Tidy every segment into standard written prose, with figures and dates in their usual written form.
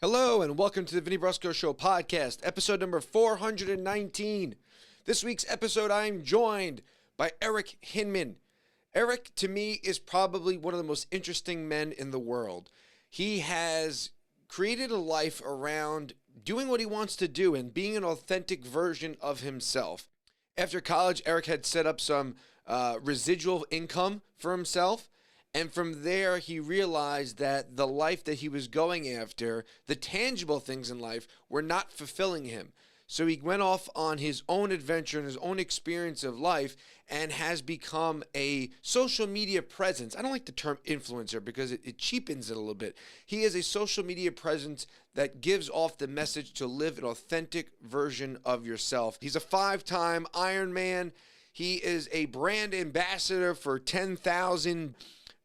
Hello and welcome to the Vinny Brusco Show podcast, episode number 419. This week's episode, I'm joined by Eric Hinman. Eric, to me, is probably one of the most interesting men in the world. He has created a life around doing what he wants to do and being an authentic version of himself. After college, Eric had set up some residual income for himself. And from there, he realized that the life that he was going after, the tangible things in life, were not fulfilling him. So he went off on his own adventure and his own experience of life and has become a social media presence. I don't like the term influencer because it cheapens it a little bit. He is a social media presence that gives off the message to live an authentic version of yourself. He's a 5-time Ironman. He is a brand ambassador for 10,000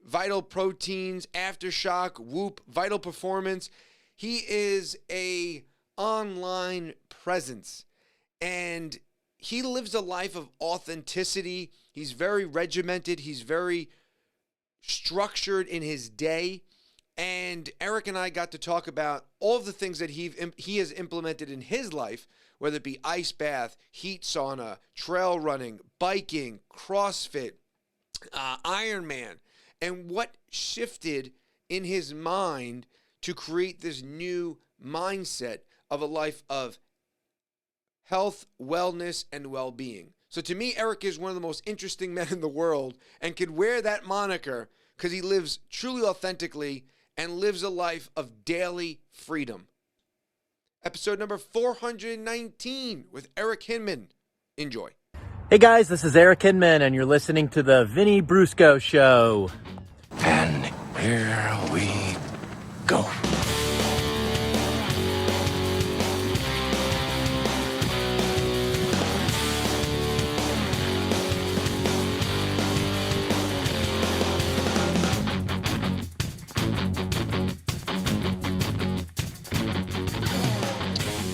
Vital Proteins, Aftershock, Whoop, Vital Performance. He is a online presence, and he lives a life of authenticity. He's very regimented. He's very structured in his day. And Eric and I got to talk about all of the things that he has implemented in his life, whether it be ice bath, heat sauna, trail running, biking, CrossFit, Ironman. And what shifted in his mind to create this new mindset of a life of health, wellness, and well-being. So to me, Eric is one of the most interesting men in the world and could wear that moniker because he lives truly authentically and lives a life of daily freedom. Episode number 419 with Eric Hinman. Enjoy. Hey guys, this is Eric Hinman, and you're listening to the Vinny Brusco Show. And here we go.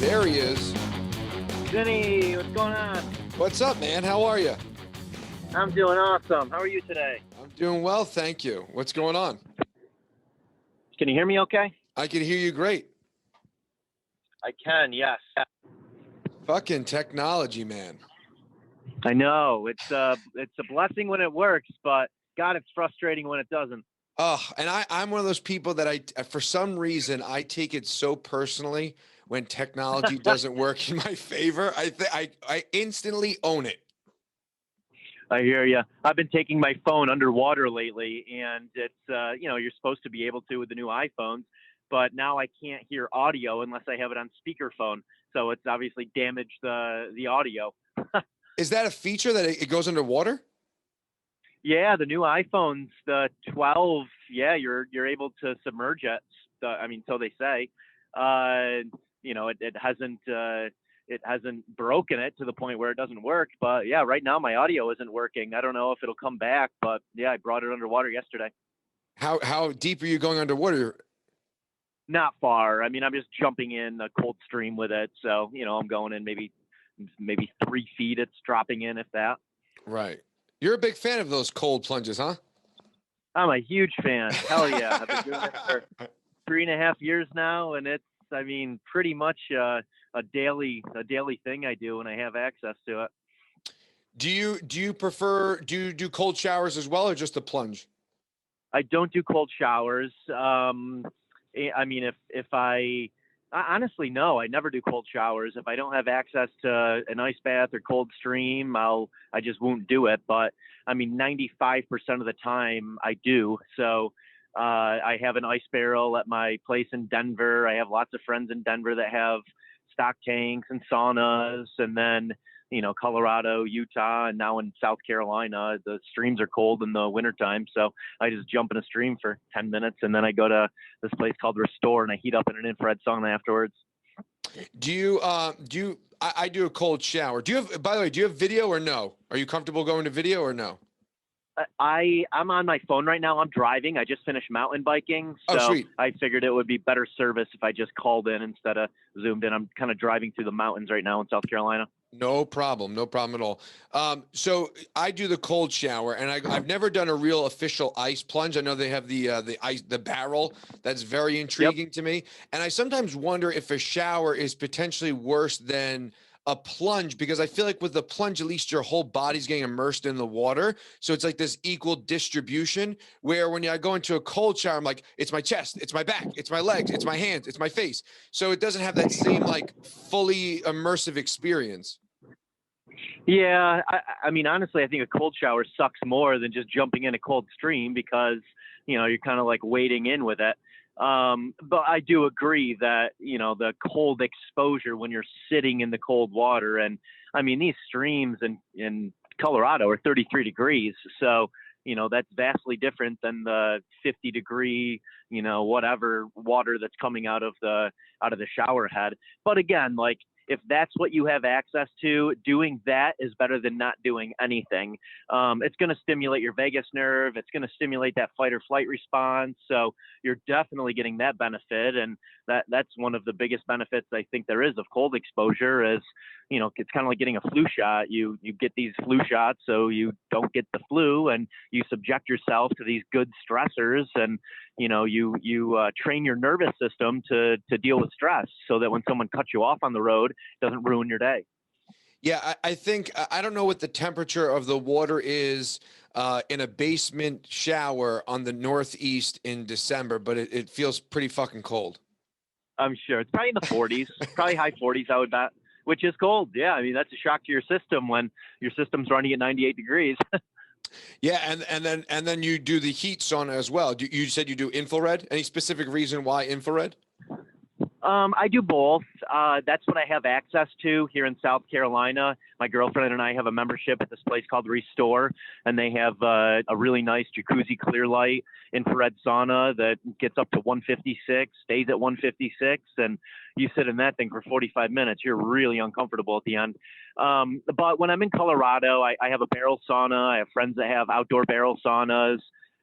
There he is. Vinny, what's going on? What's up, man? How are you? I'm doing awesome. How are you today? I'm doing well, thank you. What's going on? Can you hear me okay? I can hear you great. I can, yes. Fucking technology, man. I know. It's a blessing when it works, but God, it's frustrating when it doesn't. Oh, and I'm one of those people that for some reason, I take it so personally when technology doesn't work in my favor. I instantly own it. I hear you. I've been taking my phone underwater lately, and it's, you're supposed to be able to with the new iPhones, but now I can't hear audio unless I have it on speakerphone. So it's obviously damaged the audio. Is that a feature that it goes underwater? Yeah, the new iPhones, the 12, yeah, you're able to submerge it. So they say. It hasn't broken it to the point where it doesn't work. But yeah, right now my audio isn't working. I don't know if it'll come back, but yeah, I brought it underwater yesterday. How deep are you going underwater? Not far. I mean, I'm just jumping in a cold stream with it. So, I'm going in maybe 3 feet. It's dropping in, if that. Right. You're a big fan of those cold plunges, huh? I'm a huge fan. Hell yeah. I've been doing it for 3.5 years now. And it's, pretty much a daily thing I do when I have access to it. Do you prefer, do you do cold showers as well, or just the plunge? I don't do cold showers. Honestly, no, I never do cold showers. If I don't have access to an ice bath or cold stream, I just won't do it. But 95% of the time I do. So I have an ice barrel at my place in Denver. I have lots of friends in Denver that have stock tanks and saunas, and then, Colorado, Utah, and now in South Carolina, the streams are cold in the wintertime. So I just jump in a stream for 10 minutes, and then I go to this place called Restore, and I heat up in an infrared sauna afterwards. I do a cold shower. By the way, do you have video or no? Are you comfortable going to video or no? I'm on my phone right now. I'm driving. I just finished mountain biking. So sweet. I figured it would be better service if I just called in instead of zoomed in. I'm kind of driving through the mountains right now in South Carolina. No problem. No problem at all. So I do the cold shower, and I've never done a real official ice plunge. I know they have the ice, the barrel. That's very Yep. intriguing to me. And I sometimes wonder if a shower is potentially worse than a plunge, because I feel like with the plunge, at least your whole body's getting immersed in the water. So it's like this equal distribution, where when I go into a cold shower, I'm like, it's my chest, it's my back, it's my legs, it's my hands, it's my face. So it doesn't have that same like fully immersive experience. Yeah, I mean, honestly, I think a cold shower sucks more than just jumping in a cold stream because, you're kind of like wading in with it. But I do agree that, the cold exposure when you're sitting in the cold water, and I mean, these streams in Colorado are 33 degrees. So, that's vastly different than the 50-degree, whatever water that's coming out of the shower head. But again, like, if that's what you have access to, doing that is better than not doing anything. It's going to stimulate your vagus nerve. It's going to stimulate that fight or flight response. So you're definitely getting that benefit. And that's one of the biggest benefits I think there is of cold exposure is, it's kind of like getting a flu shot. You get these flu shots so you don't get the flu, and you subject yourself to these good stressors, and you train your nervous system to deal with stress so that when someone cuts you off on the road, it doesn't ruin your day. Yeah, I think I don't know what the temperature of the water is in a basement shower on the Northeast in December, but it feels pretty fucking cold. I'm sure it's probably in the 40s, probably high 40s, I would bet, which is cold. Yeah, I mean, that's a shock to your system when your system's running at 98 degrees. Yeah, and then you do the heat sauna as well. You said you do infrared. Any specific reason why infrared? I do both. That's what I have access to here in South Carolina. My girlfriend and I have a membership at this place called Restore, and they have a really nice jacuzzi clear light infrared sauna that gets up to 156, stays at 156, and you sit in that thing for 45 minutes. You're really uncomfortable at the end. But when I'm in Colorado, I have a barrel sauna. I have friends that have outdoor barrel saunas.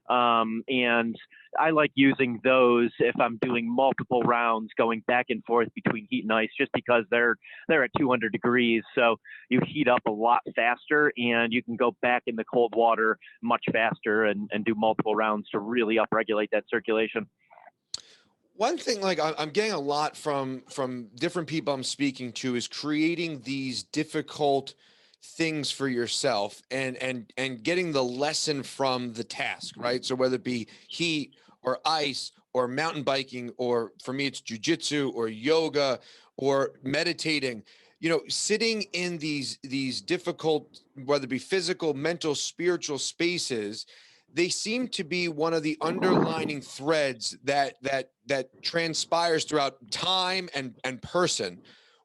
And I like using those if I'm doing multiple rounds going back and forth between heat and ice, just because they're at 200 degrees. So you heat up a lot faster, and you can go back in the cold water much faster and do multiple rounds to really upregulate that circulation. One thing, like I'm getting a lot from different people I'm speaking to, is creating these difficult things for yourself and getting the lesson from the task, right? So whether it be heat or ice or mountain biking, or for me it's jujitsu or yoga or meditating, sitting in these difficult, whether it be physical, mental, spiritual spaces, they seem to be one of the underlining threads that transpires throughout time and person.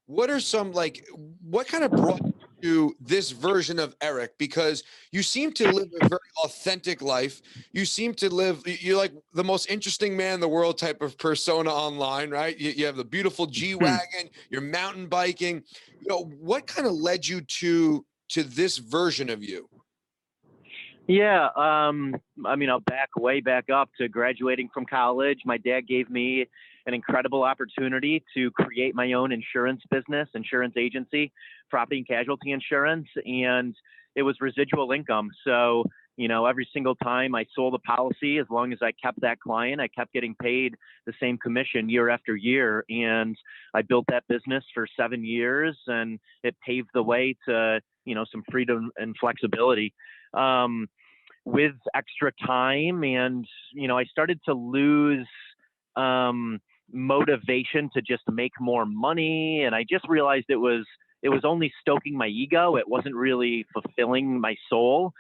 What are some, like, what kind of brought you to this version of Eric? Because you seem to live a very authentic life. You seem to live, you're like the most interesting man in the world type of persona online, right? You have the beautiful G-Wagon, you're mountain biking. What kind of led you to this version of you? Yeah, I mean, I'll way back up to graduating from college. My dad gave me an incredible opportunity to create my own insurance business, insurance agency, property and casualty insurance, and it was residual income. So, every single time I sold a policy, as long as I kept that client, I kept getting paid the same commission year after year. And I built that business for 7 years, and it paved the way to, some freedom and flexibility. With extra time, and I started to lose motivation to just make more money, and I just realized it was only stoking my ego. It wasn't really fulfilling my soul.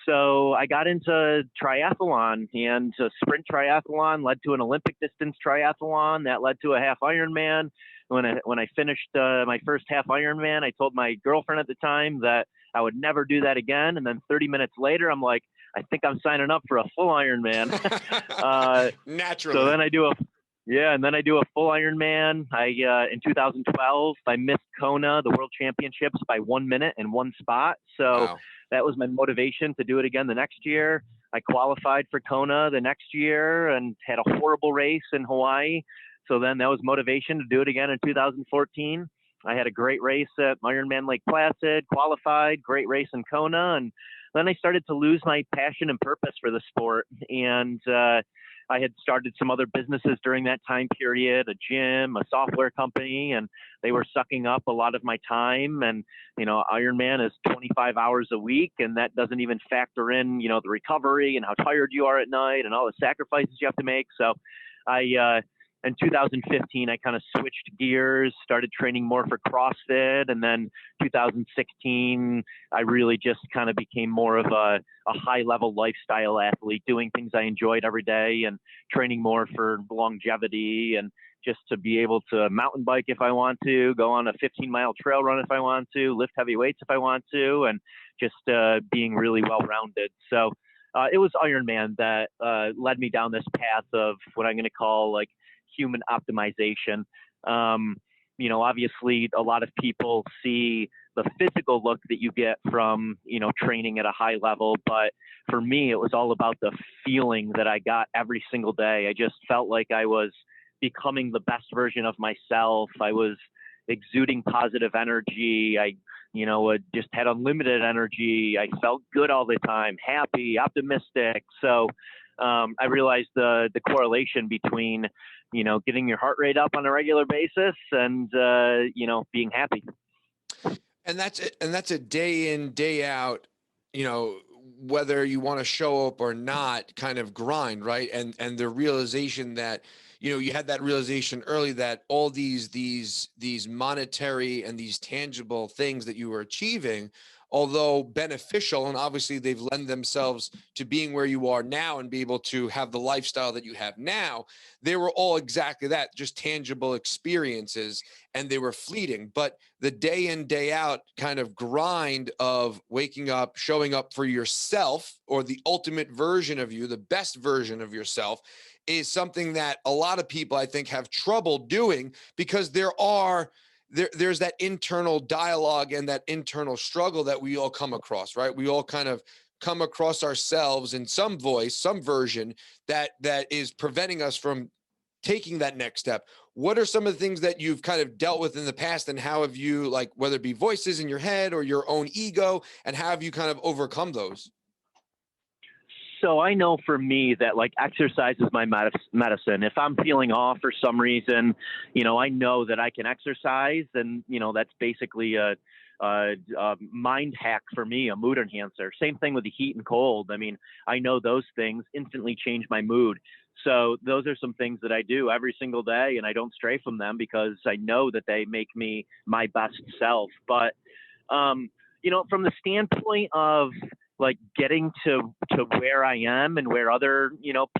So I got into triathlon, and a sprint triathlon led to an Olympic distance triathlon that led to a half Ironman. When I finished my first half Ironman, I told my girlfriend at the time that I would never do that again. And then 30 minutes later, I'm like, I think I'm signing up for a full Ironman. Naturally. So then I do a full Ironman. In 2012, I missed Kona, the World Championships, by 1 minute and one spot. So Wow. That was my motivation to do it again the next year. I qualified for Kona the next year and had a horrible race in Hawaii. So then that was motivation to do it again in 2014. I had a great race at Ironman Lake Placid, qualified, great race in Kona. And then I started to lose my passion and purpose for the sport. And I had started some other businesses during that time period, a gym, a software company, and they were sucking up a lot of my time. And, Ironman is 25 hours a week, and that doesn't even factor in, the recovery and how tired you are at night and all the sacrifices you have to make. So in 2015, I kind of switched gears, started training more for CrossFit. And then 2016, I really just kind of became more of a high level lifestyle athlete, doing things I enjoyed every day and training more for longevity and just to be able to mountain bike if I want to, go on a 15-mile trail run if I want to, lift heavy weights if I want to, and just being really well-rounded. So it was Ironman that led me down this path of what I'm going to call like human optimization. Obviously a lot of people see the physical look that you get from, training at a high level. But for me, it was all about the feeling that I got every single day. I just felt like I was becoming the best version of myself. I was exuding positive energy. I just had unlimited energy. I felt good all the time, happy, optimistic. So I realized the correlation between, getting your heart rate up on a regular basis and, being happy. And that's a day in, day out, whether you want to show up or not kind of grind, right? And the realization that, you had that realization early that all these monetary and these tangible things that you were achieving, although beneficial, and obviously they've lent themselves to being where you are now and be able to have the lifestyle that you have now, they were all exactly that, just tangible experiences, and they were fleeting. But the day in, day out kind of grind of waking up, showing up for yourself, or the ultimate version of you, the best version of yourself, is something that a lot of people, I think, have trouble doing because there's that internal dialogue and that internal struggle that we all come across, right? We all kind of come across ourselves in some voice, some version that is preventing us from taking that next step. What are some of the things that you've kind of dealt with in the past, and how have you, like, whether it be voices in your head or your own ego, and how have you kind of overcome those? So I know for me that like exercise is my medicine. If I'm feeling off for some reason, I know that I can exercise, and that's basically a mind hack for me, a mood enhancer. Same thing with the heat and cold. I mean, I know those things instantly change my mood. So those are some things that I do every single day, and I don't stray from them because I know that they make me my best self. But from the standpoint of like getting to where I am and where other,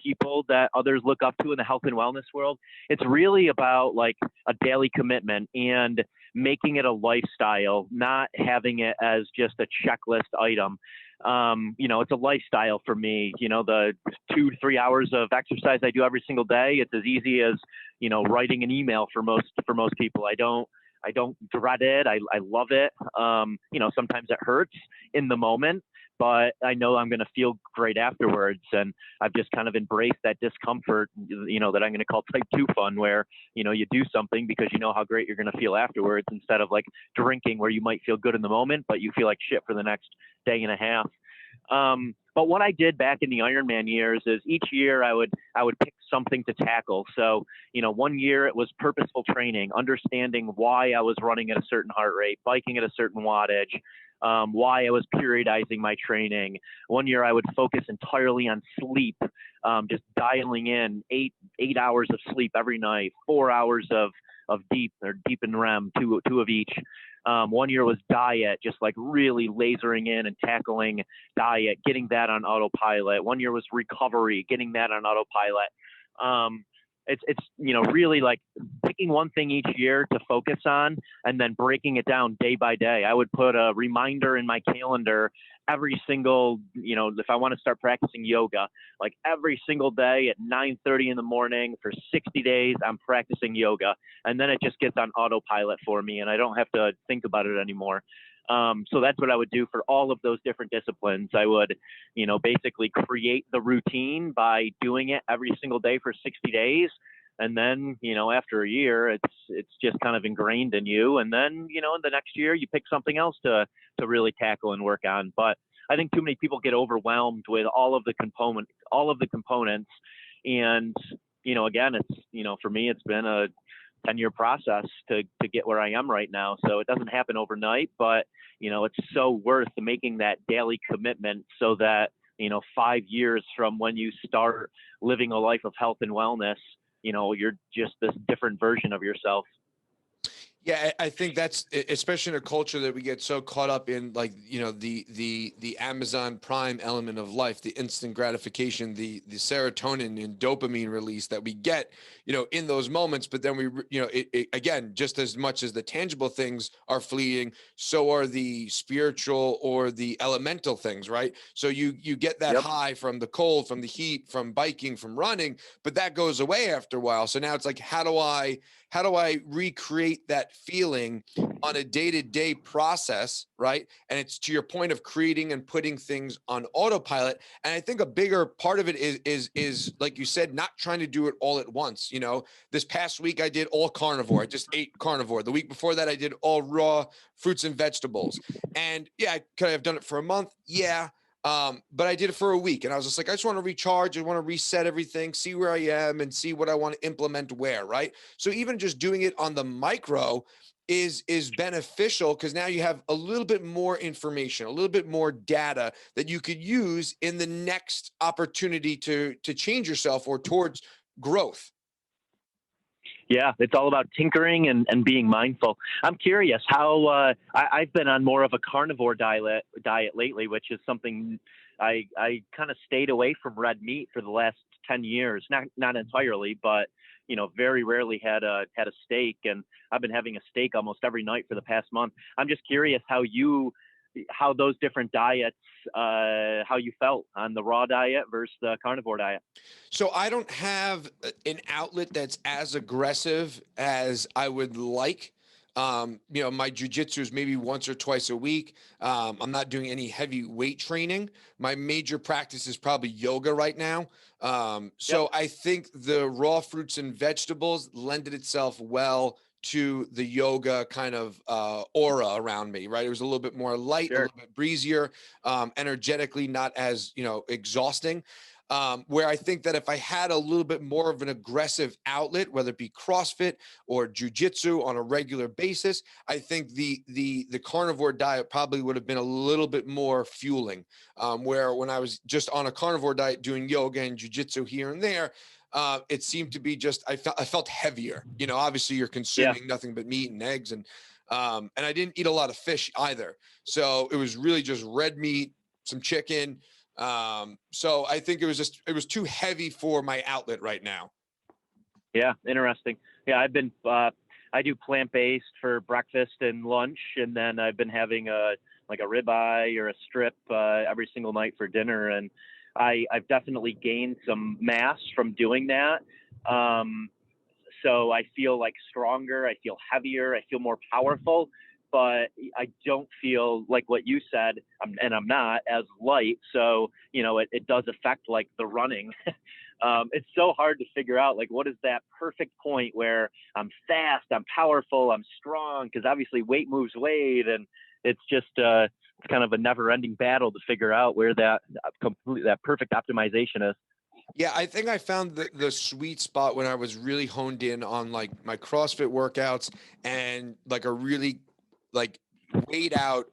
people that others look up to in the health and wellness world, it's really about like a daily commitment and making it a lifestyle, not having it as just a checklist item. It's a lifestyle for me. The 2 to 3 hours of exercise I do every single day, it's as easy as, writing an email for most people. I don't dread it. I love it. Sometimes it hurts in the moment, but I know I'm going to feel great afterwards. And I've just kind of embraced that discomfort, that I'm going to call type 2 fun, where, you do something because you know how great you're going to feel afterwards, instead of like drinking where you might feel good in the moment, but you feel like shit for the next day and a half. But what I did back in the Ironman years is each year I would pick something to tackle. So, one year it was purposeful training, understanding why I was running at a certain heart rate, biking at a certain wattage, why I was periodizing my training. One year I would focus entirely on sleep, just dialing in eight hours of sleep every night, 4 hours of deep and REM, two of each. One year was diet, just like really lasering in and tackling diet, getting that on autopilot. One year was recovery, getting that on autopilot. It's really like picking one thing each year to focus on and then breaking it down day by day. I would put a reminder in my calendar every single, if I want to start practicing yoga, like every single day at 9:30 in the morning for 60 days, I'm practicing yoga. And then it just gets on autopilot for me and I don't have to think about it anymore. So that's what I would do for all of those different disciplines. I would, basically create the routine by doing it every single day for 60 days. And then, after a year, it's just kind of ingrained in you. And then, in the next year, you pick something else to really tackle and work on. But I think too many people get overwhelmed with all of the components. And, again, it's, for me, it's been a 10-year process to get where I am right now. So it doesn't happen overnight, but, it's so worth making that daily commitment so that, 5 years from when you start living a life of health and wellness, you're just this different version of yourself. Yeah, I think that's, especially in a culture that we get so caught up in, like, the Amazon Prime element of life, the instant gratification, the serotonin and dopamine release that we get, in those moments. But then we, again, just as much as the tangible things are fleeting, so are the spiritual or the elemental things, right? So you get that Yep. high from the cold, from the heat, from biking, from running, but that goes away after a while. So now it's like, how do I recreate that feeling on a day-to-day process, right? And it's to your point of creating and putting things on autopilot. And I think a bigger part of it is like you said, not trying to do it all at once. This past week I did all carnivore. I just ate carnivore. The week before that I did all raw fruits and vegetables. And yeah, could I have done it for a month? Yeah. But I did it for a week, and I was just like, I just want to recharge. I want to reset everything, see where I am, and see what I want to implement where, right? So even just doing it on the micro is beneficial, because now you have a little bit more information, a little bit more data that you could use in the next opportunity to change yourself or towards growth. Yeah, it's all about tinkering and being mindful. I'm curious how I've been on more of a carnivore diet lately, which is something I kind of stayed away from red meat for the last 10 years. Not entirely, but very rarely had a steak, and I've been having a steak almost every night for the past month. I'm just curious how those different diets, how you felt on the raw diet versus the carnivore diet. So I don't have an outlet that's as aggressive as I would like. My jujitsu is maybe once or twice a week. I'm not doing any heavy weight training. My major practice is probably yoga right now. So Yep. I think the raw fruits and vegetables lended itself well to the yoga kind of aura around me, right? It was a little bit more light, a Sure. little bit breezier, energetically, not as, exhausting. Where I think that if I had a little bit more of an aggressive outlet, whether it be CrossFit or jujitsu on a regular basis, I think the carnivore diet probably would have been a little bit more fueling. Where when I was just on a carnivore diet doing yoga and jujitsu here and there, it seemed to be just I felt heavier. Obviously you're Yeah. consuming nothing but meat and eggs, and I didn't eat a lot of fish either. So it was really just red meat, some chicken. So I think it was too heavy for my outlet right now. Yeah. Interesting. Yeah. I do plant-based for breakfast and lunch, and then I've been having a ribeye or a strip every single night for dinner. And I've definitely gained some mass from doing that. So I feel like stronger, I feel heavier, I feel more powerful, but I don't feel like what you said, and I'm not as light. So, it does affect like the running. It's so hard to figure out, like, what is that perfect point where I'm fast, I'm powerful, I'm strong, because obviously weight moves weight, and it's just kind of a never-ending battle to figure out where that perfect optimization is. Yeah, I think I found the sweet spot when I was really honed in on like my CrossFit workouts and like a really like weighed out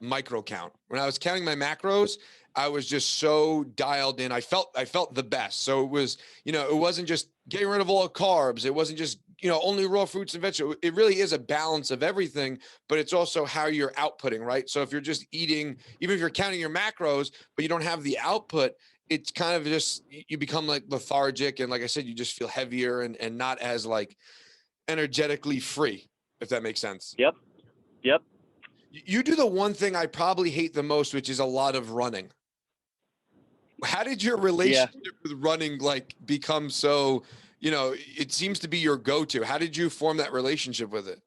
micro count. When I was counting my macros, I was just so dialed in. I felt the best. So it was, it wasn't just getting rid of all the carbs. It wasn't just, only raw fruits and vegetables. It really is a balance of everything, but it's also how you're outputting, right? So if you're just eating, even if you're counting your macros, but you don't have the output, it's kind of just, you become like lethargic. And like I said, you just feel heavier and not as like energetically free, if that makes sense. Yep. You do the one thing I probably hate the most, which is a lot of running. How did your relationship with running like become so, it seems to be your go-to? How did you form that relationship with it?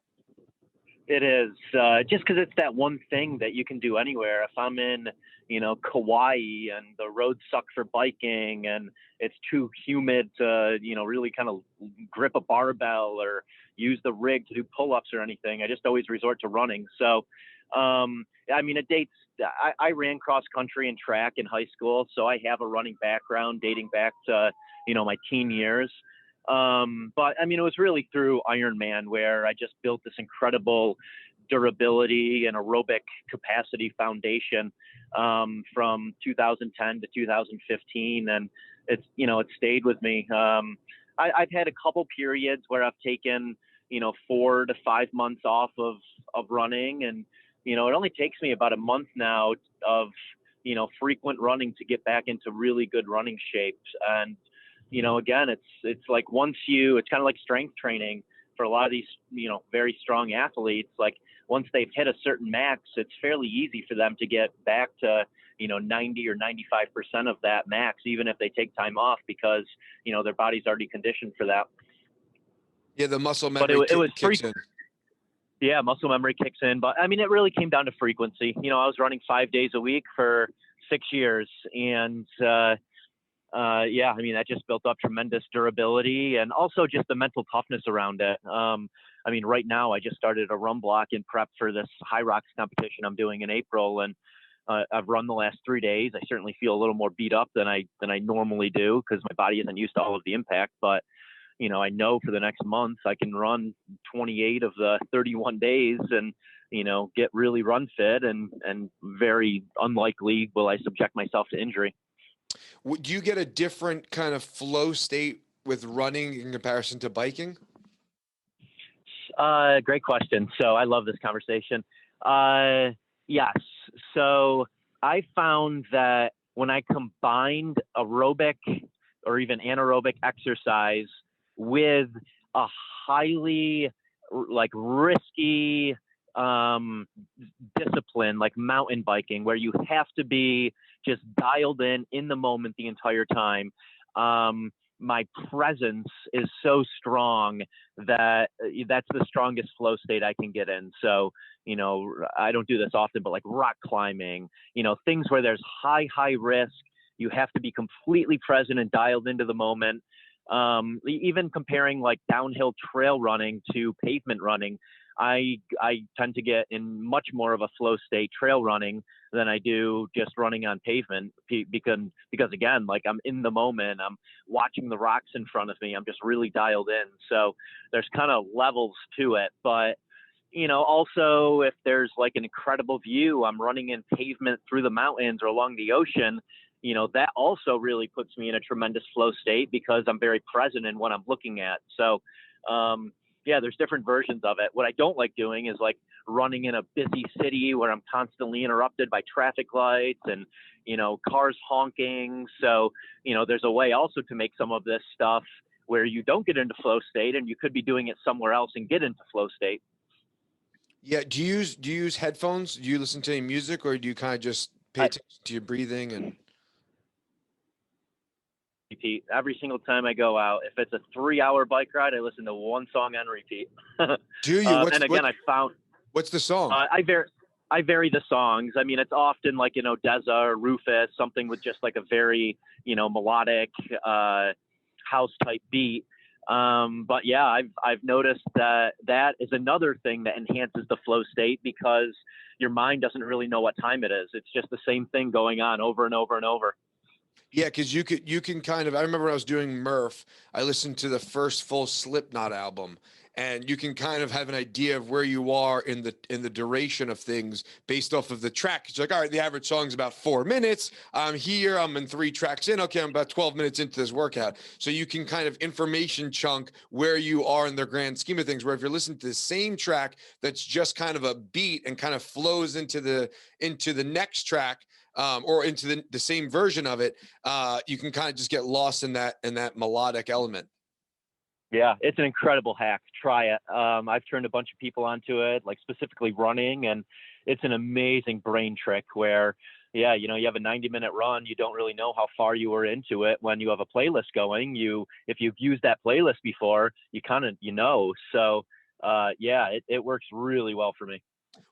It is just because it's that one thing that you can do anywhere. If I'm in, Kauai and the roads suck for biking and it's too humid to, really kind of grip a barbell or use the rig to do pull-ups or anything, I just always resort to running. So, it dates. I ran cross country and track in high school, so I have a running background dating back to, my teen years. But it was really through Ironman where I just built this incredible durability and aerobic capacity foundation from 2010 to 2015, and it's it stayed with me. I've had a couple periods where I've taken 4 to 5 months off of running, and it only takes me about a month now of frequent running to get back into really good running shape. And again, it's like it's kind of like strength training for a lot of these, very strong athletes. Like once they've hit a certain max, it's fairly easy for them to get back to, 90 or 95% of that max, even if they take time off because, their body's already conditioned for that. Yeah, the muscle memory kicks in. Yeah, muscle memory kicks in. But it really came down to frequency. I was running 5 days a week for 6 years, and that just built up tremendous durability and also just the mental toughness around it. Right now I just started a run block in prep for this high rocks competition I'm doing in April, and I've run the last 3 days. I certainly feel a little more beat up than I normally do because my body isn't used to all of the impact. But I know for the next month I can run 28 of the 31 days and get really run fit, and very unlikely will I subject myself to injury. Would you get a different kind of flow state with running in comparison to biking? Great question. So I love this conversation. Yes. So I found that when I combined aerobic or even anaerobic exercise with a highly risky discipline like mountain biking, where you have to be just dialed in the moment the entire time, my presence is so strong that that's the strongest flow state I can get in. So I don't do this often, but like rock climbing, things where there's high risk, you have to be completely present and dialed into the moment. Even comparing like downhill trail running to pavement running, I tend to get in much more of a flow state trail running than I do just running on pavement because again, like I'm in the moment, I'm watching the rocks in front of me, I'm just really dialed in. So there's kind of levels to it, but also if there's like an incredible view, I'm running in pavement through the mountains or along the ocean, that also really puts me in a tremendous flow state because I'm very present in what I'm looking at. So, there's different versions of it. What I don't like doing is like running in a busy city where I'm constantly interrupted by traffic lights and, cars honking. So, there's a way also to make some of this stuff where you don't get into flow state and you could be doing it somewhere else and get into flow state. Yeah. Do you use headphones? Do you listen to any music, or do you kind of just pay attention to your breathing and repeat every single time I go out? If it's a 3-hour bike ride, I listen to one song on repeat. Do you? I found what's the song? I vary the songs. It's often like Deza or Rufus, something with just like a very melodic house type beat. But yeah, I've noticed that is another thing that enhances the flow state because your mind doesn't really know what time it is. It's just the same thing going on over and over and over. Yeah, because you can kind of. I remember when I was doing Murph, I listened to the first full Slipknot album, and you can kind of have an idea of where you are in the duration of things based off of the track. It's like, all right, the average song's about 4 minutes. I'm here. I'm in 3 tracks in. Okay, I'm about 12 minutes into this workout. So you can kind of information chunk where you are in the grand scheme of things. Where if you're listening to the same track that's just kind of a beat and kind of flows into the next track. Or into the same version of it, you can kind of just get lost in that melodic element. Yeah, it's an incredible hack. Try it. I've turned a bunch of people onto it, like specifically running, and it's an amazing brain trick where, you have a 90-minute run, you don't really know how far you were into it. When you have a playlist going, if you've used that playlist before, you kind of, So yeah, it works really well for me.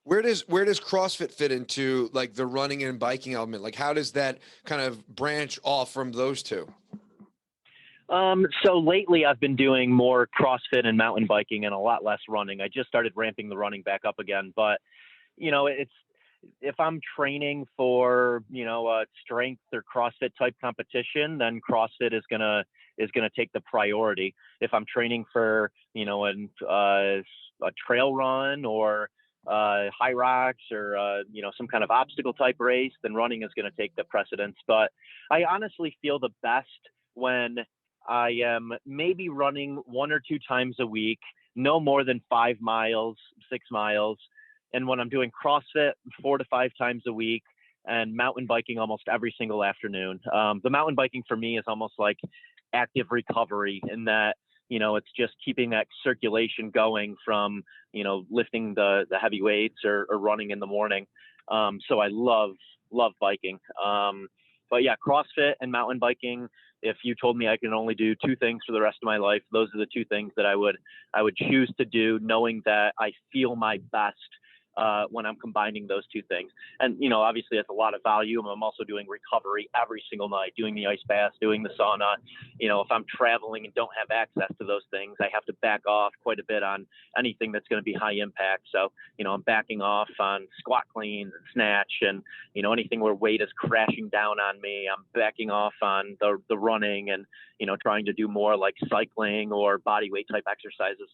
Where does CrossFit fit into like the running and biking element? Like how does that kind of branch off from those two? So lately I've been doing more CrossFit and mountain biking and a lot less running. I just started ramping the running back up again, but it's, if I'm training for, a strength or CrossFit type competition, then CrossFit is gonna take the priority. If I'm training for, a trail run or high rocks or some kind of obstacle type race, then running is going to take the precedence. But I honestly feel the best when I am maybe running 1 or 2 times a week, no more than 5 miles, 6 miles. And when I'm doing CrossFit 4 to 5 times a week and mountain biking almost every single afternoon. The mountain biking for me is almost like active recovery in that, it's just keeping that circulation going from, lifting the heavy weights or running in the morning. So I love biking. But yeah, CrossFit and mountain biking, if you told me I can only do 2 things for the rest of my life, those are the 2 things that I would choose to do, knowing that I feel my best when I'm combining those 2 things. And, obviously that's a lot of volume. I'm also doing recovery every single night, doing the ice bath, doing the sauna. If I'm traveling and don't have access to those things, I have to back off quite a bit on anything that's going to be high impact. So, I'm backing off on squat cleans and snatch and, anything where weight is crashing down on me. I'm backing off on the running and, trying to do more like cycling or body weight type exercises.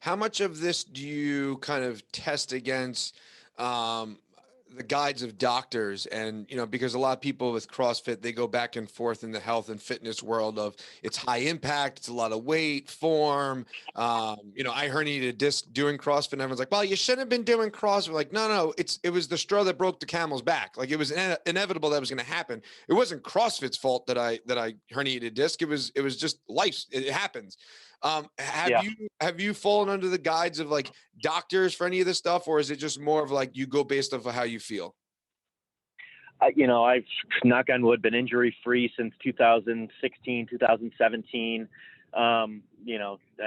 How much of this do you kind of test against the guides of doctors? And, because a lot of people with CrossFit, they go back and forth in the health and fitness world of it's high impact, it's a lot of weight, form. I herniated a disc doing CrossFit and everyone's like, well, you shouldn't have been doing CrossFit. We're like, no, it was the straw that broke the camel's back. Like it was inevitable that was going to happen. It wasn't CrossFit's fault that I herniated a disc. It was just life. It happens. Have you fallen under the guides of like doctors for any of this stuff, or is it just more of like you go based off of how you feel? I've, knock on wood, been injury free since 2016, 2017. And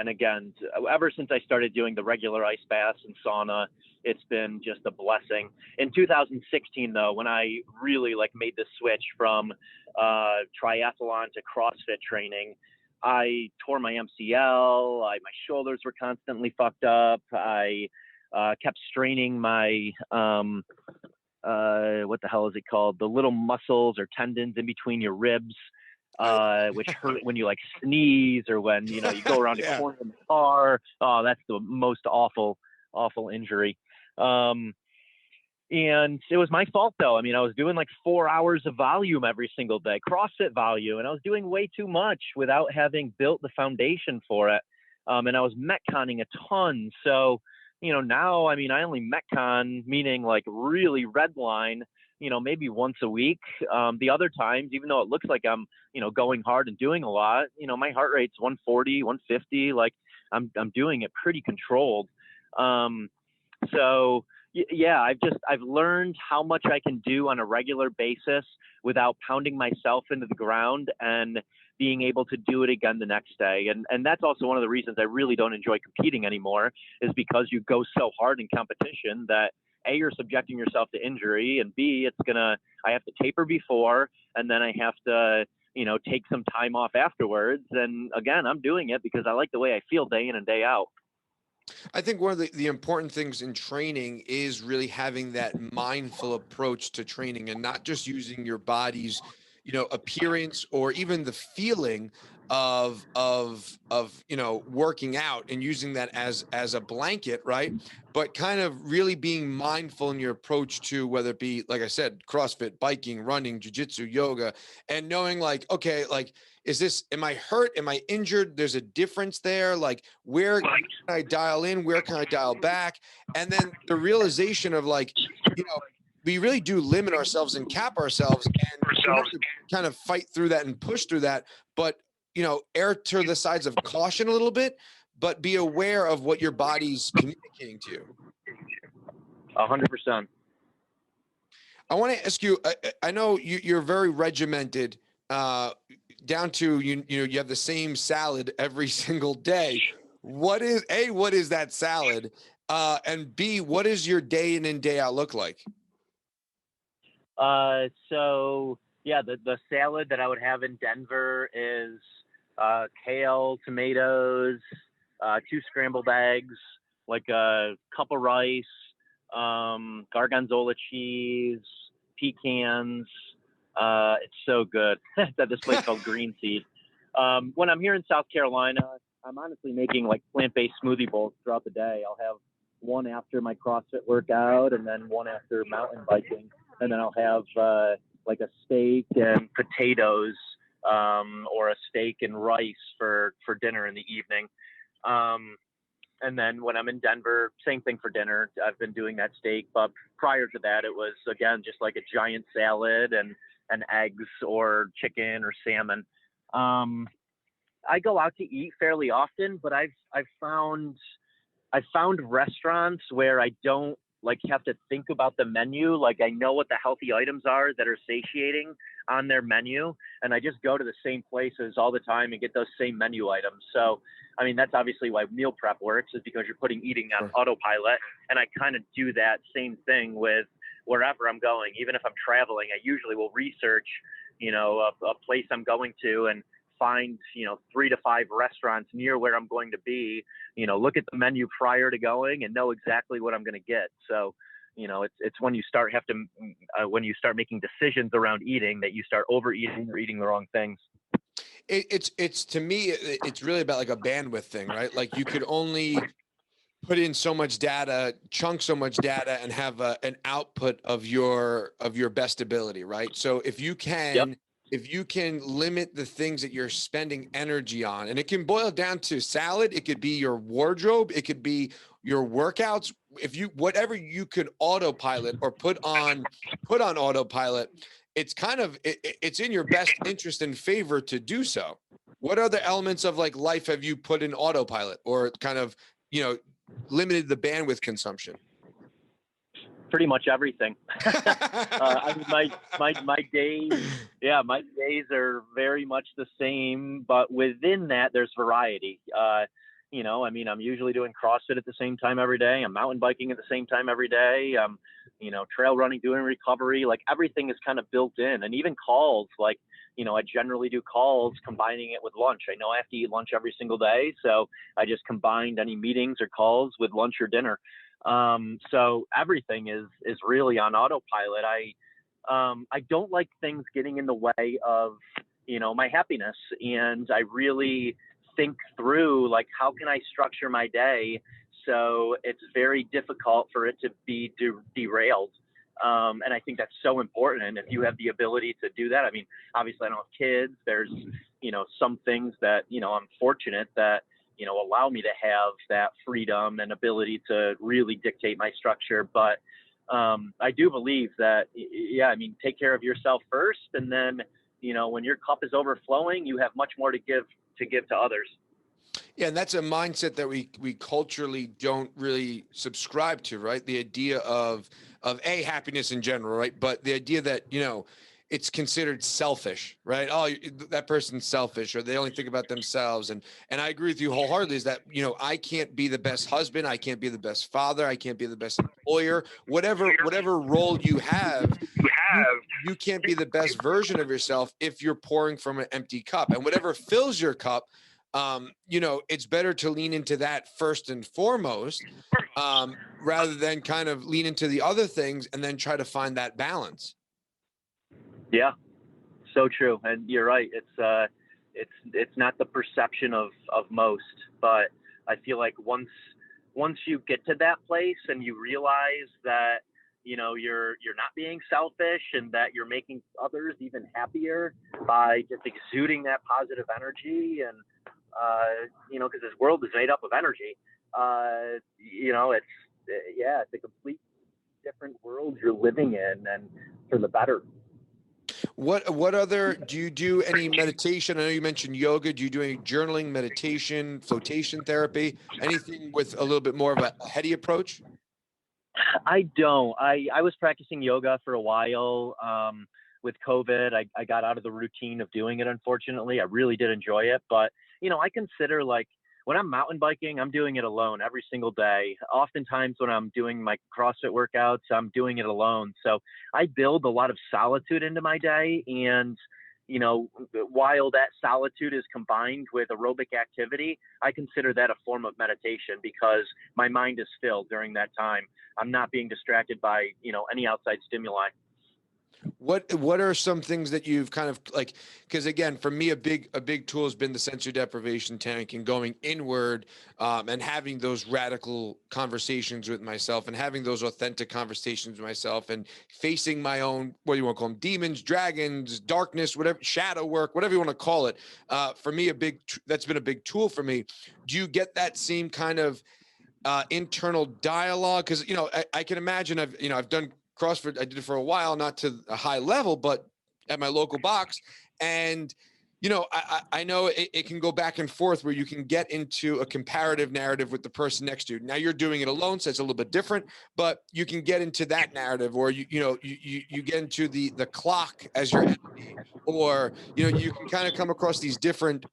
again, ever since I started doing the regular ice baths and sauna, it's been just a blessing. In 2016, though, when I really made the switch from triathlon to CrossFit training, I tore my MCL. My shoulders were constantly fucked up. I kept straining my what the hell is it called? The little muscles or tendons in between your ribs, which hurt when you sneeze or when you go around a corner in the car. Oh, that's the most awful injury. And it was my fault though. I mean, I was doing 4 hours of volume every single day, CrossFit volume, and I was doing way too much without having built the foundation for it. And I was metconning a ton. So, now, I mean, I only metcon, meaning really redline, maybe once a week. The other times, even though it looks like I'm, going hard and doing a lot, my heart rate's 140, 150. I'm doing it pretty controlled. So yeah, I've learned how much I can do on a regular basis without pounding myself into the ground and being able to do it again the next day. And that's also one of the reasons I really don't enjoy competing anymore, is because you go so hard in competition that A, you're subjecting yourself to injury, and B, I have to taper before, and then I have to, take some time off afterwards. And again, I'm doing it because I like the way I feel day in and day out. I think one of the important things in training is really having that mindful approach to training and not just using your body's, appearance or even the feeling of working out and using that as a blanket, right? But kind of really being mindful in your approach to whether it be, like I said, CrossFit, biking, running, jiu-jitsu, yoga, and knowing okay, am I hurt? Am I injured? There's a difference there. Where can I dial in? Where can I dial back? And then the realization of we really do limit ourselves and cap ourselves, and we have to kind of fight through that and push through that. But, err to the sides of caution a little bit, but be aware of what your body's communicating to you. 100%. I want to ask you, I know you're very regimented, down to, you have the same salad every single day. what is that salad? And B, what does your day in and day out look like? So yeah, the salad that I would have in Denver is kale, tomatoes, 2 scrambled eggs, like a cup of rice, gargonzola cheese, pecans. It's so good. It's at this place called Green Seed. When I'm here in South Carolina, I'm honestly making like plant-based smoothie bowls throughout the day. I'll have one after my CrossFit workout, and then one after mountain biking, and then I'll have like a steak and potatoes, or a steak and rice for dinner in the evening. And then when I'm in Denver, same thing for dinner. I've been doing that steak, but prior to that, it was again just like a giant salad and eggs or chicken or salmon. I go out to eat fairly often, but I've found restaurants where I don't like have to think about the menu. Like I know what the healthy items are that are satiating on their menu, and I just go to the same places all the time and get those same menu items. So, I mean, that's obviously why meal prep works, is because you're putting eating on autopilot. And I kind of do that same thing with wherever I'm going. Even if I'm traveling, I usually will research, a place I'm going to and find, 3 to 5 restaurants near where I'm going to be, look at the menu prior to going and know exactly what I'm going to get. So, it's when you start when you start making decisions around eating that you start overeating or eating the wrong things. It's to me, it's really about like a bandwidth thing, right? Like you could only put in so much data, chunk so much data, and have an output of your best ability, right? So if you can, Yep. if you can limit the things that you're spending energy on, and it can boil down to salad, it could be your wardrobe, it could be your workouts. If you, whatever you could autopilot or put on autopilot, it's kind of, it's in your best interest and favor to do so. What other elements of like life have you put in autopilot or kind of, limited the bandwidth consumption? Pretty much everything. I mean, my days are very much the same, but within that, there's variety. I mean, I'm usually doing CrossFit at the same time every day. I'm mountain biking at the same time every day. Trail running, doing recovery. Like everything is kind of built in, and even calls. Like, I generally do calls combining it with lunch. I know I have to eat lunch every single day, so I just combined any meetings or calls with lunch or dinner. So everything is really on autopilot. I don't like things getting in the way of, my happiness. And I really think through, like, how can I structure my day so it's very difficult for it to be derailed. And I think that's so important. And if you have the ability to do that, I mean, obviously I don't have kids. There's, some things that, I'm fortunate that, allow me to have that freedom and ability to really dictate my structure. But I do believe that, I mean, take care of yourself first. And then, when your cup is overflowing, you have much more to give to others. Yeah, and that's a mindset that we culturally don't really subscribe to, right? The idea of happiness in general, right? But the idea that, it's considered selfish, right? Oh, that person's selfish, or they only think about themselves. And I agree with you wholeheartedly, is that, I can't be the best husband, I can't be the best father, I can't be the best employer, whatever role you have, you can't be the best version of yourself if you're pouring from an empty cup. And whatever fills your cup, it's better to lean into that first and foremost, rather than kind of lean into the other things and then try to find that balance. Yeah, so true. And you're right. It's not the perception of most, but I feel like once you get to that place and you realize that, you're not being selfish and that you're making others even happier by just exuding that positive energy. And, because this world is made up of energy, it's a complete different world you're living in, and for the better. What other, do you do any meditation? I know you mentioned yoga. Do you do any journaling, meditation, flotation therapy, anything with a little bit more of a heady approach? I don't. I was practicing yoga for a while. With COVID, I got out of the routine of doing it, unfortunately. I really did enjoy it. But, I consider, like, when I'm mountain biking, I'm doing it alone every single day. Oftentimes when I'm doing my CrossFit workouts, I'm doing it alone. So I build a lot of solitude into my day. And, while that solitude is combined with aerobic activity, I consider that a form of meditation because my mind is still during that time. I'm not being distracted by, any outside stimuli. What are some things that you've kind of like, because again, for me, a big tool has been the sensory deprivation tank and going inward, and having those radical conversations with myself and having those authentic conversations with myself and facing my own, what do you want to call them? Demons, dragons, darkness, whatever, shadow work, whatever you want to call it. For me, that's been a big tool for me. Do you get that same kind of internal dialogue? Because I can imagine I've done CrossFit. I did it for a while, not to a high level, but at my local box. And I know it can go back and forth where you can get into a comparative narrative with the person next to you. Now you're doing it alone, so it's a little bit different, but you can get into that narrative, or you get into the clock as your enemy, or you can kind of come across these different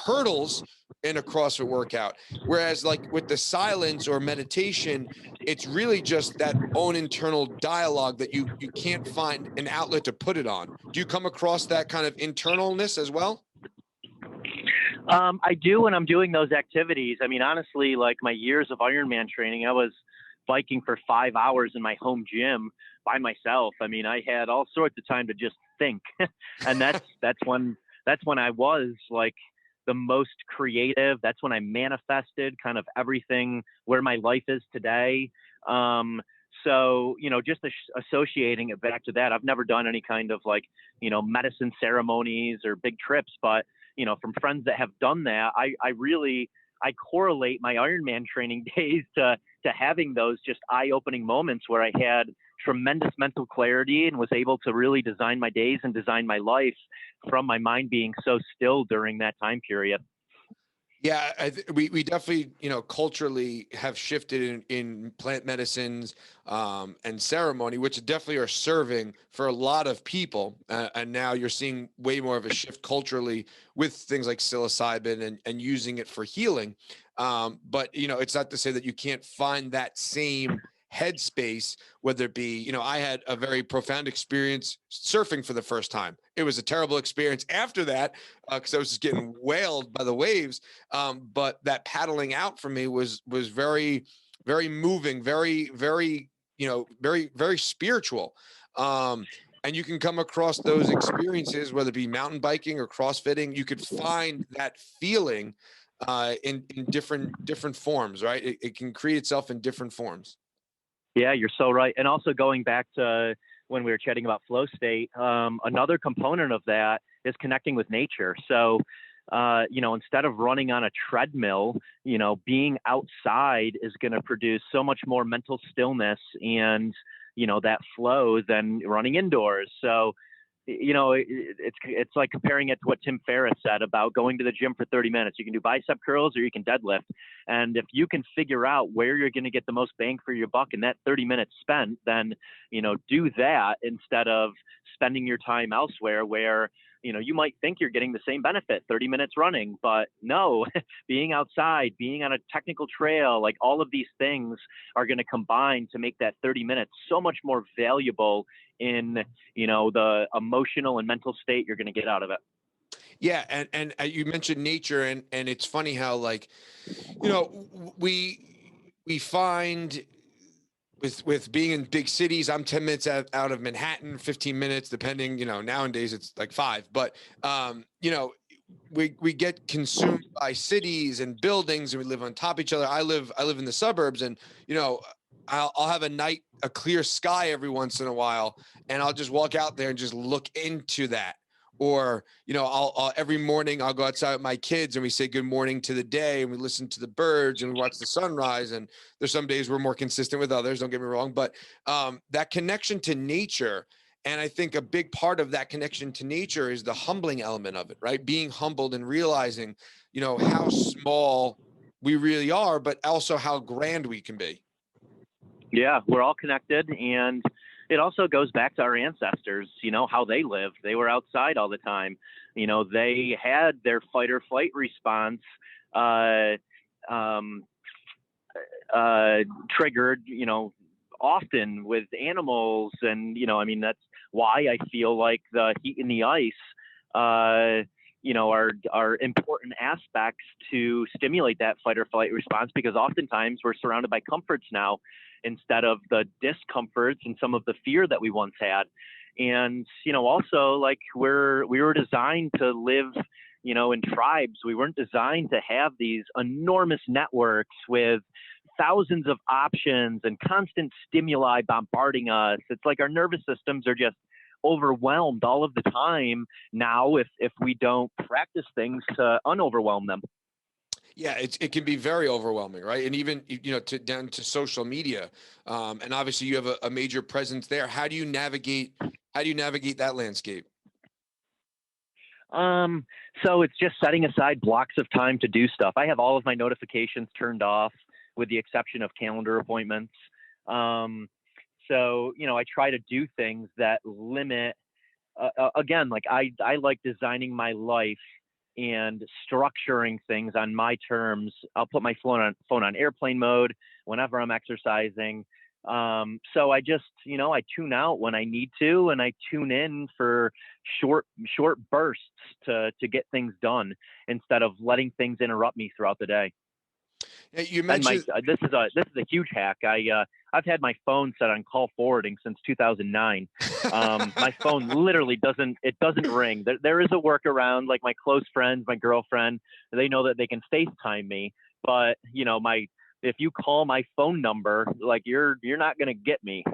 hurdles in a CrossFit workout. Whereas like with the silence or meditation, it's really just that own internal dialogue that you can't find an outlet to put it on. Do you come across that kind of internalness as well? I do when I'm doing those activities. I mean, honestly, like my years of Ironman training, I was biking for 5 hours in my home gym by myself. I mean, I had all sorts of time to just think. And that's when I was like the most creative. That's when I manifested kind of everything where my life is today. So, just associating it back to that, I've never done any kind of like, medicine ceremonies or big trips, but, from friends that have done that, I correlate my Ironman training days to having those just eye-opening moments where I had tremendous mental clarity and was able to really design my days and design my life from my mind being so still during that time period. Yeah, we definitely, culturally have shifted in plant medicines and ceremony, which definitely are serving for a lot of people. And now you're seeing way more of a shift culturally with things like psilocybin and using it for healing. But, it's not to say that you can't find that same headspace, whether it be, I had a very profound experience surfing for the first time. It was a terrible experience after that because I was just getting whaled by the waves. But that paddling out for me was very, very moving, very, very, very, very spiritual. And you can come across those experiences, whether it be mountain biking or CrossFitting. You could find that feeling in different forms, right? It can create itself in different forms. Yeah, you're so right. And also going back to when we were chatting about flow state, another component of that is connecting with nature. So, instead of running on a treadmill, being outside is going to produce so much more mental stillness and, that flow than running indoors. So, it's like comparing it to what Tim Ferriss said about going to the gym for 30 minutes. You can do bicep curls or you can deadlift. And if you can figure out where you're going to get the most bang for your buck in that 30 minutes spent, then, do that instead of spending your time elsewhere where, you might think you're getting the same benefit, 30 minutes running, but no, being outside, being on a technical trail, like all of these things are going to combine to make that 30 minutes so much more valuable in, the emotional and mental state you're going to get out of it. Yeah. And you mentioned nature and it's funny how like, we find with being in big cities, I'm 10 minutes out of Manhattan, 15 minutes, depending, nowadays it's like 5, but, we get consumed by cities and buildings and we live on top of each other. I live in the suburbs and, I'll have a clear sky every once in a while, and I'll just walk out there and just look into that. Or, I'll every morning I'll go outside with my kids and we say good morning to the day and we listen to the birds and we watch the sunrise. And there's some days we're more consistent with others, don't get me wrong, but that connection to nature. And I think a big part of that connection to nature is the humbling element of it, right? Being humbled and realizing, how small we really are, but also how grand we can be. Yeah, we're all connected. And it also goes back to our ancestors, how they lived. They were outside all the time. They had their fight or flight response uh, um, triggered, often with animals. And, I mean, that's why I feel like the heat and the ice, are important aspects to stimulate that fight or flight response, because oftentimes we're surrounded by comforts now instead of the discomforts and some of the fear that we once had. And, also, like, we were designed to live, in tribes. We weren't designed to have these enormous networks with thousands of options and constant stimuli bombarding us. It's like our nervous systems are just overwhelmed all of the time now if we don't practice things to unoverwhelm them. Yeah, it can be very overwhelming, right? And even, down to social media. And obviously you have a major presence there. How do you navigate that landscape? So it's just setting aside blocks of time to do stuff. I have all of my notifications turned off with the exception of calendar appointments. So, I try to do things that limit, again, like I like designing my life and structuring things on my terms. I'll put my phone on airplane mode whenever I'm exercising. So I just, I tune out when I need to, and I tune in for short bursts to get things done instead of letting things interrupt me throughout the day. Yeah, you mentioned this is a huge hack. I've had my phone set on call forwarding since 2009. My phone literally doesn't ring. There is a workaround. Like my close friends, my girlfriend, they know that they can FaceTime me, but if you call my phone number, like you're not going to get me.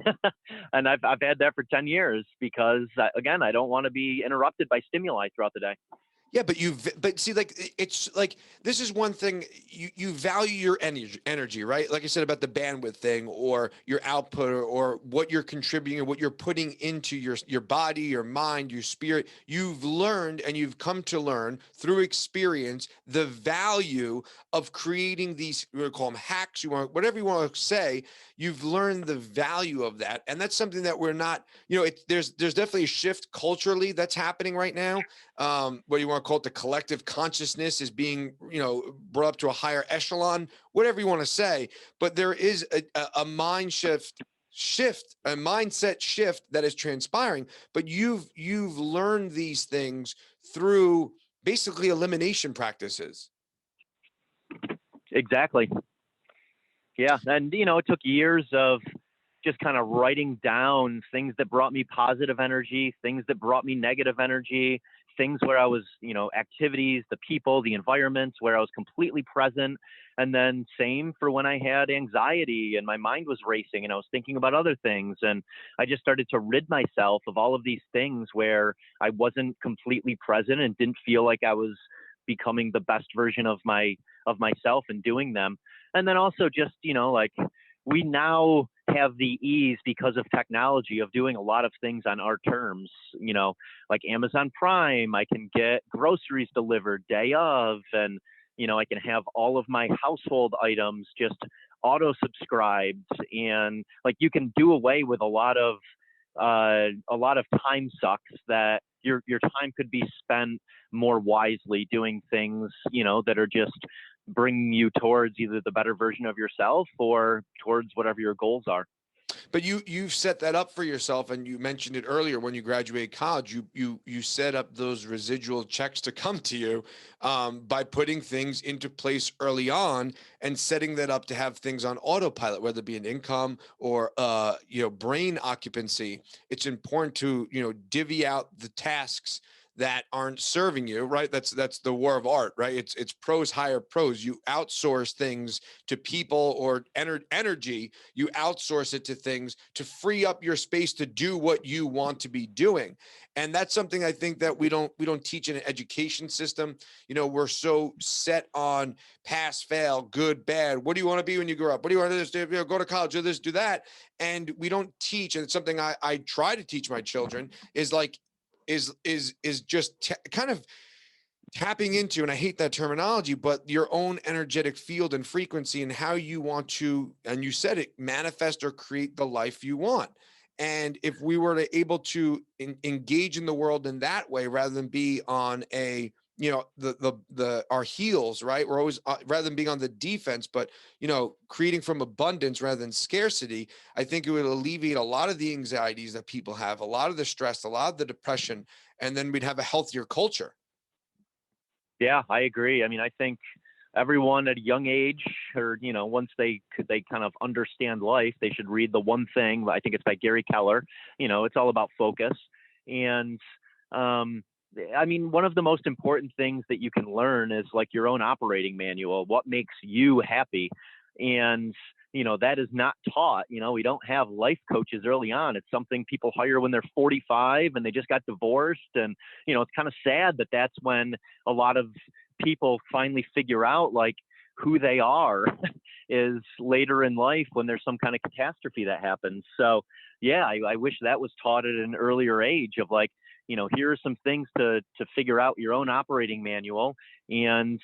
And I've had that for 10 years because again, I don't want to be interrupted by stimuli throughout the day. Yeah, but see, like, it's like, this is one thing, you value your energy, right? Like I said about the bandwidth thing, or your output, or what you're contributing, or what you're putting into your body, your mind, your spirit. You've learned, and you've come to learn through experience, the value of creating these, we call them hacks, whatever you want to say. You've learned the value of that. And that's something that we're not, there's definitely a shift culturally that's happening right now. What do you want to call it? The collective consciousness is being, brought up to a higher echelon, whatever you want to say. But there is a mindset shift that is transpiring. But you've learned these things through basically elimination practices. Exactly. Yeah. And, it took years of just kind of writing down things that brought me positive energy, things that brought me negative energy, things where I was, activities, the people, the environments where I was completely present. And then same for when I had anxiety and my mind was racing and I was thinking about other things. And I just started to rid myself of all of these things where I wasn't completely present and didn't feel like I was becoming the best version of myself and doing them. And then also just, like we now have the ease because of technology of doing a lot of things on our terms, like Amazon Prime. I can get groceries delivered day of, and, I can have all of my household items just auto subscribed, and like you can do away with a lot of time sucks that your time could be spent more wisely doing things, that are just bringing you towards either the better version of yourself or towards whatever your goals are. But you've set that up for yourself, and you mentioned it earlier when you graduated college. You set up those residual checks to come to you by putting things into place early on and setting that up to have things on autopilot, whether it be an income or brain occupancy. It's important to divvy out the tasks that aren't serving you, right? That's the war of art, right? It's pros hire pros. You outsource things to people, or energy. You outsource it to things to free up your space to do what you want to be doing. And that's something I think that we don't teach in an education system. We're so set on pass, fail, good, bad. What do you want to be when you grow up? What do you want to do? Go to college, do this, do that. And we don't teach. And it's something I try to teach my children is just kind of tapping into, and I hate that terminology, but your own energetic field and frequency, and how you want to, and you said it, manifest or create the life you want. And if we were to able to engage in the world in that way, rather than be on a our heels, right? We're always, rather than being on the defense, but, creating from abundance rather than scarcity. I think it would alleviate a lot of the anxieties that people have, a lot of the stress, a lot of the depression, and then we'd have a healthier culture. Yeah, I agree. I mean, I think everyone at a young age, or once they kind of understand life, they should read The One Thing. I think it's by Gary Keller. It's all about focus. And I mean, one of the most important things that you can learn is like your own operating manual. What makes you happy? And that is not taught. We don't have life coaches early on. It's something people hire when they're 45 and they just got divorced. And, it's kind of sad that that's when a lot of people finally figure out like who they are is later in life when there's some kind of catastrophe that happens. So yeah, I wish that was taught at an earlier age of like, here are some things to figure out your own operating manual. And,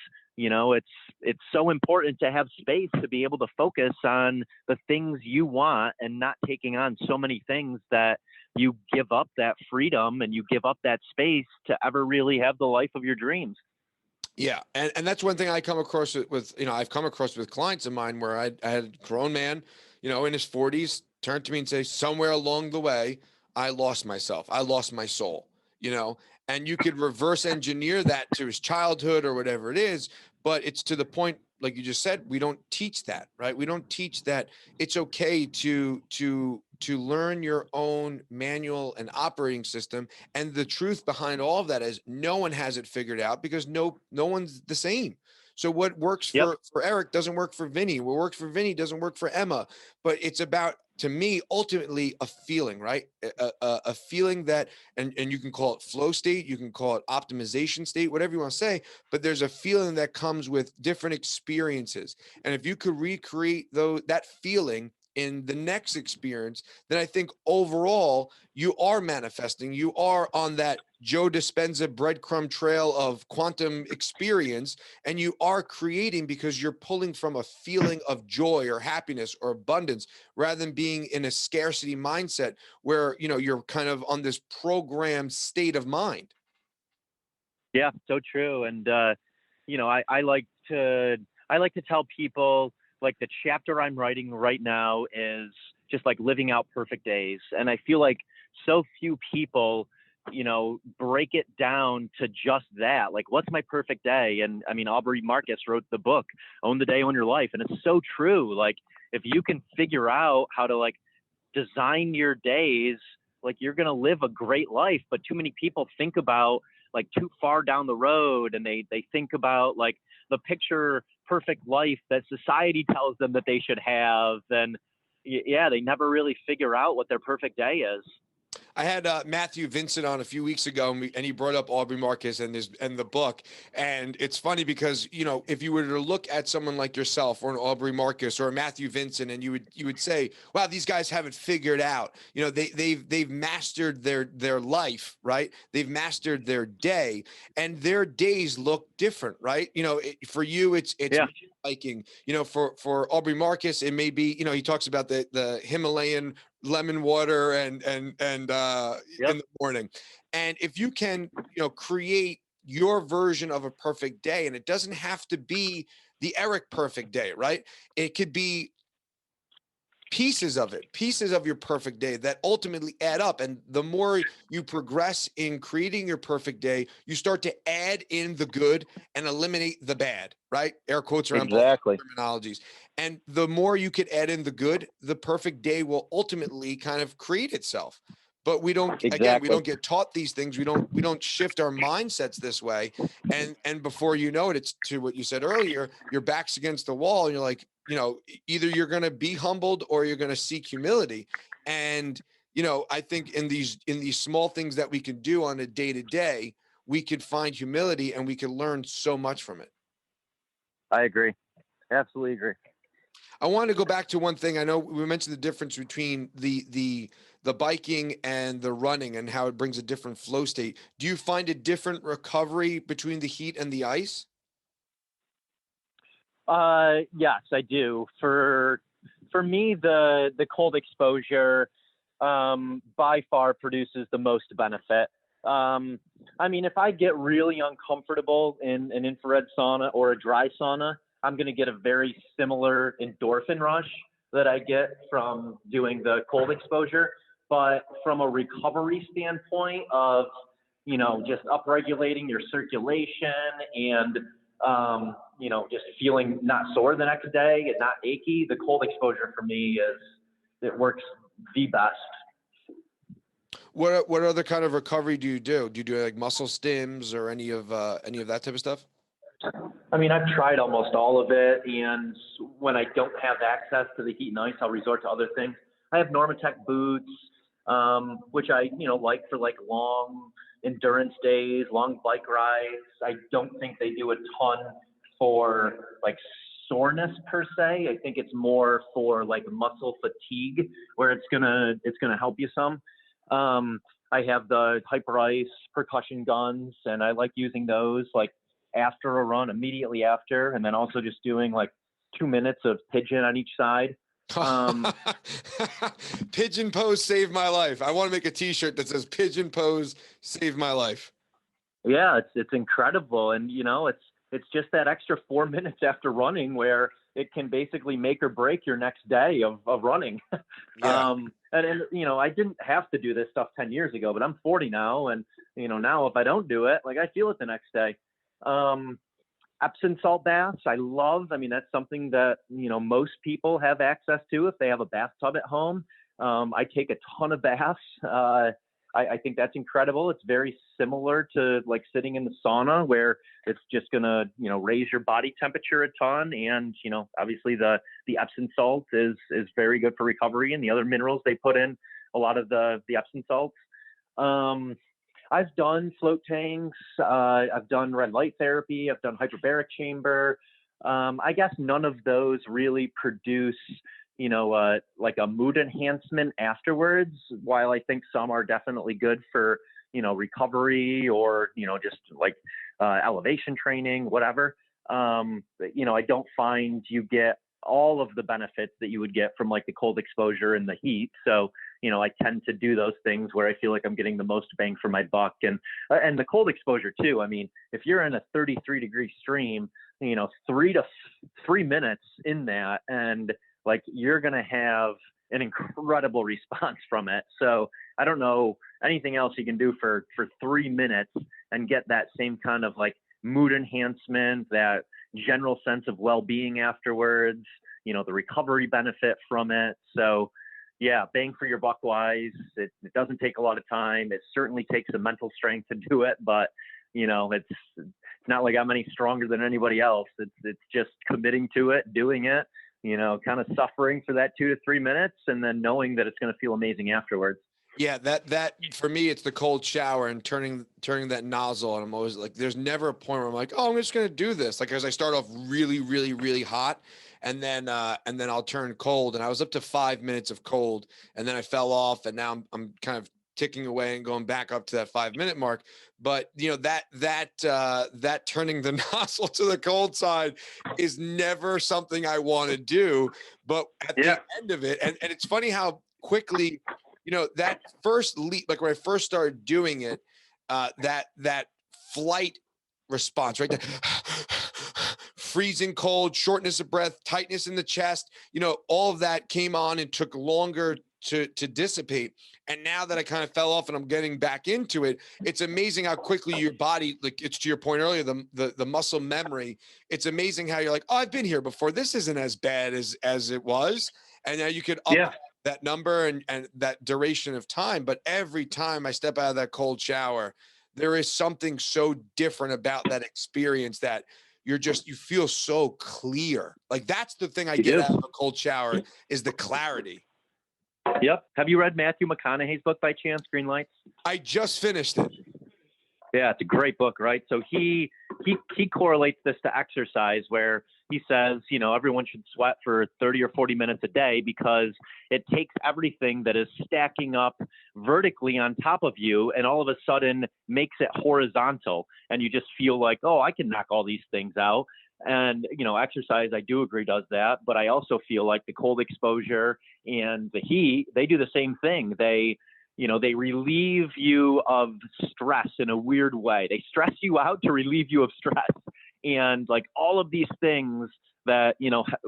it's so important to have space to be able to focus on the things you want and not taking on so many things that you give up that freedom and you give up that space to ever really have the life of your dreams. Yeah. And that's one thing I come across with, I've come across with clients of mine where I had a grown man, in his 40s turn to me and say, somewhere along the way, I lost myself. I lost my soul, and you could reverse engineer that to his childhood or whatever it is. But it's to the point, like you just said, we don't teach that, right? We don't teach that it's okay to learn your own manual and operating system. And the truth behind all of that is no one has it figured out because no one's the same. So what works Yep. for Eric doesn't work for Vinny. What works for Vinny doesn't work for Emma. But it's about, to me, ultimately a feeling, right? A feeling that, and you can call it flow state, you can call it optimization state, whatever you want to say, but there's a feeling that comes with different experiences. And if you could recreate that feeling in the next experience, then I think overall you are manifesting. You are on that Joe Dispenza breadcrumb trail of quantum experience, and you are creating because you're pulling from a feeling of joy or happiness or abundance rather than being in a scarcity mindset where, you're kind of on this programmed state of mind. Yeah, so true. And, I like to tell people like the chapter I'm writing right now is just like living out perfect days. And I feel like so few people, break it down to just that. Like, what's my perfect day? And I mean, Aubrey Marcus wrote the book, Own the Day, Own Your Life. And it's so true. Like, if you can figure out how to like design your days, like you're going to live a great life. But too many people think about like too far down the road, and they think about like the picture perfect life that society tells them that they should have. And yeah, they never really figure out what their perfect day is. I had Matthew Vincent on a few weeks ago, and he brought up Aubrey Marcus and the book. And it's funny because if you were to look at someone like yourself or an Aubrey Marcus or a Matthew Vincent, and you would say, "Wow, these guys have it figured out." They've mastered their life, right? They've mastered their day, and their days look different, right? For you, it's Yeah. hiking. For Aubrey Marcus, it may be he talks about the Himalayan lemon water and Yep. in the morning. And if you can create your version of a perfect day, and it doesn't have to be the Eric perfect day, right? It could be pieces of your perfect day that ultimately add up. And the more you progress in creating your perfect day, you start to add in the good and eliminate the bad, right? Air quotes around Exactly. both terminologies. And the more you could add in the good, the perfect day will ultimately kind of create itself. But we don't, again, we Exactly. don't get taught these things. We don't shift our mindsets this way. And before you know it, it's to what you said earlier, your back's against the wall and you're like, either you're going to be humbled or you're going to seek humility. And, I think in these small things that we can do on a day to day, we could find humility and we can learn so much from it. I agree. Absolutely agree. I want to go back to one thing. I know we mentioned the difference between the biking and the running and how it brings a different flow state. Do you find a different recovery between the heat and the ice? Yes, I do. For me, the cold exposure by far produces the most benefit. I mean, if I get really uncomfortable in an infrared sauna or a dry sauna, I'm going to get a very similar endorphin rush that I get from doing the cold exposure. But from a recovery standpoint of, just upregulating your circulation and, just feeling not sore the next day and not achy, the cold exposure for me it works the best. What other kind of recovery do you do? Do you do like muscle stims or any of that type of stuff? I mean, I've tried almost all of it, and when I don't have access to the heat and ice, I'll resort to other things. I have Normatec boots, which I, like for like long endurance days, long bike rides. I don't think they do a ton for like soreness per se. I think it's more for like muscle fatigue where it's gonna help you some. I have the Hyper Ice percussion guns, and I like using those like after a run, immediately after, and then also just doing like 2 minutes of pigeon on each side. Pigeon pose saved my life. I want to make a t-shirt that says pigeon pose saved my life. Yeah, it's incredible. And it's just that extra 4 minutes after running where it can basically make or break your next day of running. Yeah. And I didn't have to do this stuff 10 years ago, but I'm 40 now. And, now if I don't do it, like I feel it the next day. Epsom salt baths, I love. I mean, that's something that, most people have access to if they have a bathtub at home. I take a ton of baths. I think that's incredible. It's very similar to like sitting in the sauna where it's just going to, raise your body temperature a ton. And, obviously the Epsom salt is very good for recovery, and the other minerals they put in a lot of the Epsom salts. I've done float tanks. I've done red light therapy. I've done hyperbaric chamber. I guess none of those really produce, like a mood enhancement afterwards, while I think some are definitely good for, recovery or, just like elevation training, whatever. I don't find you get all of the benefits that you would get from like the cold exposure and the heat. So, I tend to do those things where I feel like I'm getting the most bang for my buck, and the cold exposure too. I mean, if you're in a 33-degree stream, 3 to 3 minutes in that, and like you're going to have an incredible response from it. So I don't know anything else you can do for 3 minutes and get that same kind of like mood enhancement, that general sense of well-being afterwards, the recovery benefit from it. So yeah, bang for your buck wise. It doesn't take a lot of time. It certainly takes a mental strength to do it, but it's not like I'm any stronger than anybody else. It's just committing to it, doing it, kind of suffering for that 2 to 3 minutes, and then knowing that it's going to feel amazing afterwards. Yeah, that for me, it's the cold shower and turning that nozzle. And I'm always like, there's never a point where I'm like, oh, I'm just going to do this. Like, as I start off really, really, really hot, and then I'll turn cold. And I was up to 5 minutes of cold, and then I fell off, and now I'm kind of ticking away and going back up to that 5 minute mark. But that turning the nozzle to the cold side is never something I want to do. But at the end of it, and it's funny how quickly, that first leap, like when I first started doing it, that flight response, right? Freezing cold, shortness of breath, tightness in the chest, all of that came on and took longer to dissipate. And now that I kind of fell off and I'm getting back into it, it's amazing how quickly your body, like it's to your point earlier, the muscle memory, it's amazing how you're like, oh, I've been here before. This isn't as bad as it was. And now you could up that number and that duration of time. But every time I step out of that cold shower, there is something so different about that experience that you feel so clear. Like that's the thing I get out of a cold shower is the clarity. Yep. Have you read Matthew McConaughey's book by chance, Green Lights? I just finished it. Yeah, it's a great book, right? So he correlates this to exercise, where he says, everyone should sweat for 30 or 40 minutes a day because it takes everything that is stacking up vertically on top of you and all of a sudden makes it horizontal. And you just feel like, oh, I can knock all these things out. And, exercise, I do agree, does that. But I also feel like the cold exposure and the heat, they do the same thing. They, they relieve you of stress in a weird way. They stress you out to relieve you of stress. And like all of these things that,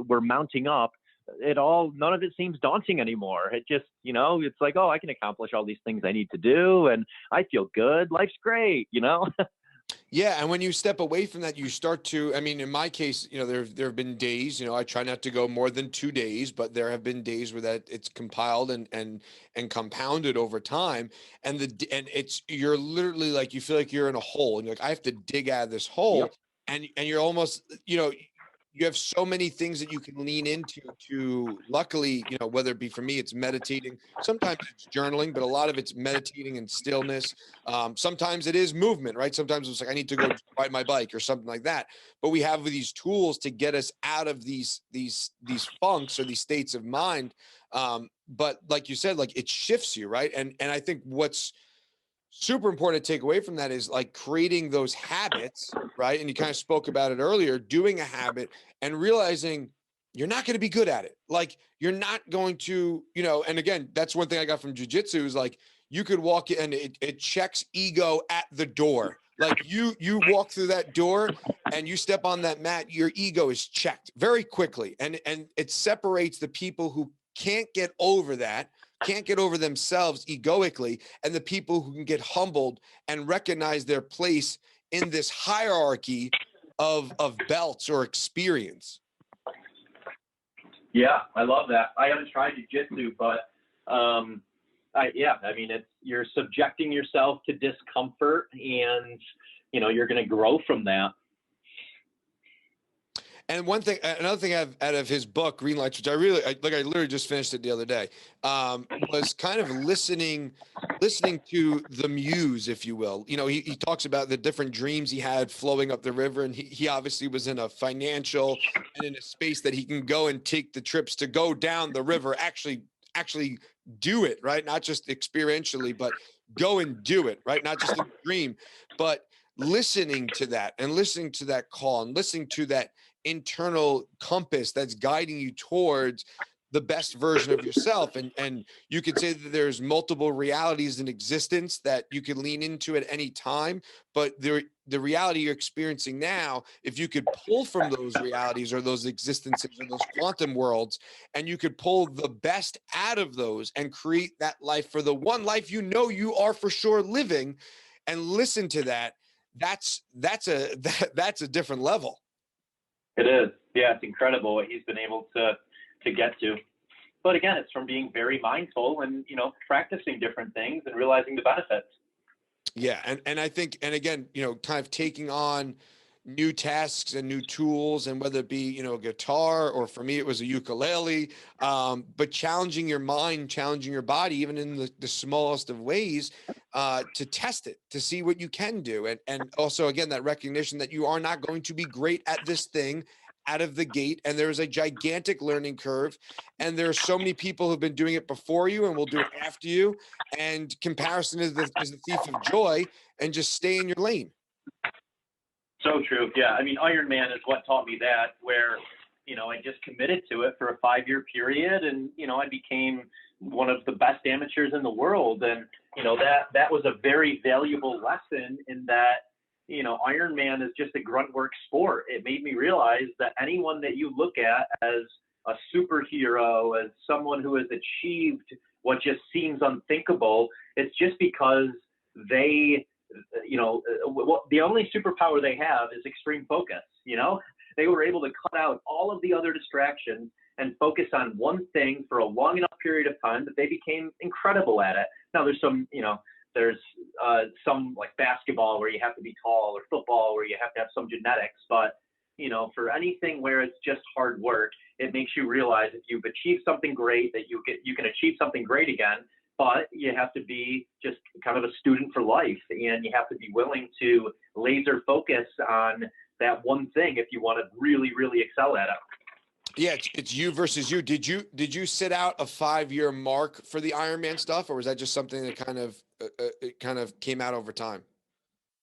were mounting up, none of it seems daunting anymore. It just, it's like, oh, I can accomplish all these things I need to do and I feel good. Life's great, Yeah, and when you step away from that, you start to, I mean, in my case, there have been days, I try not to go more than 2 days, but there have been days where that it's compiled and compounded over time. And you're literally like, you feel like you're in a hole and you're like, I have to dig out of this hole. Yep. And you're almost, you have so many things that you can lean into to, luckily, whether it be for me, it's meditating. Sometimes it's journaling, but a lot of it's meditating and stillness. Sometimes it is movement, right? Sometimes it's like, I need to go ride my bike or something like that. But we have these tools to get us out of these funks or these states of mind. But like you said, like it shifts you, right? And I think what's super important to take away from that is like creating those habits, right? And you kind of spoke about it earlier, doing a habit and realizing you're not going to be good at it. Like you're not going to, and again, that's one thing I got from jujitsu is like, you could walk in and it checks ego at the door. Like you walk through that door and you step on that mat, your ego is checked very quickly. And it separates the people who can't get over that, can't get over themselves egoically, and the people who can get humbled and recognize their place in this hierarchy of belts or experience. Yeah, I love that. I haven't tried jiu-jitsu, but you're subjecting yourself to discomfort and, you're going to grow from that. And another thing out of his book, Green Lights, which I literally just finished it the other day, was kind of listening to the muse, if you will. He talks about the different dreams he had flowing up the river, and he obviously was in a financial and in a space that he can go and take the trips to go down the river, actually do it, right? Not just experientially, but go and do it, right? Not just a dream, but listening to that and listening to that call and listening to that internal compass that's guiding you towards the best version of yourself. And you could say that there's multiple realities in existence that you can lean into at any time, but the reality you're experiencing now, if you could pull from those realities or those existences or those quantum worlds, and you could pull the best out of those and create that life for the one life you are for sure living, and listen to that, that's a different level. It is. Yeah, it's incredible what he's been able to get to. But again, it's from being very mindful and, practicing different things and realizing the benefits. Yeah. And I think, and again, kind of taking on new tasks and new tools, and whether it be, a guitar, or for me, it was a ukulele, but challenging your mind, challenging your body, even in the smallest of ways, to test it, to see what you can do. And also, again, that recognition that you are not going to be great at this thing out of the gate. And there's a gigantic learning curve. And there are so many people who've been doing it before you and will do it after you. And comparison is the thief of joy, and just stay in your lane. So true. Yeah. I mean, Ironman is what taught me that, where, I just committed to it for a 5-year period, and, I became one of the best amateurs in the world. And, that was a very valuable lesson in that, Ironman is just a grunt work sport. It made me realize that anyone that you look at as a superhero, as someone who has achieved what just seems unthinkable, it's just because they, the only superpower they have is extreme focus. They were able to cut out all of the other distractions and focus on one thing for a long enough period of time that they became incredible at it. Now there's some, some like basketball where you have to be tall, or football where you have to have some genetics, but for anything where it's just hard work, it makes you realize if you've achieved something great, that you can achieve something great again. But you have to be just kind of a student for life, and you have to be willing to laser focus on that one thing if you want to really, really excel at it. Yeah, it's you versus you. Did you set out a 5-year mark for the Ironman stuff, or was that just something that kind of came out over time?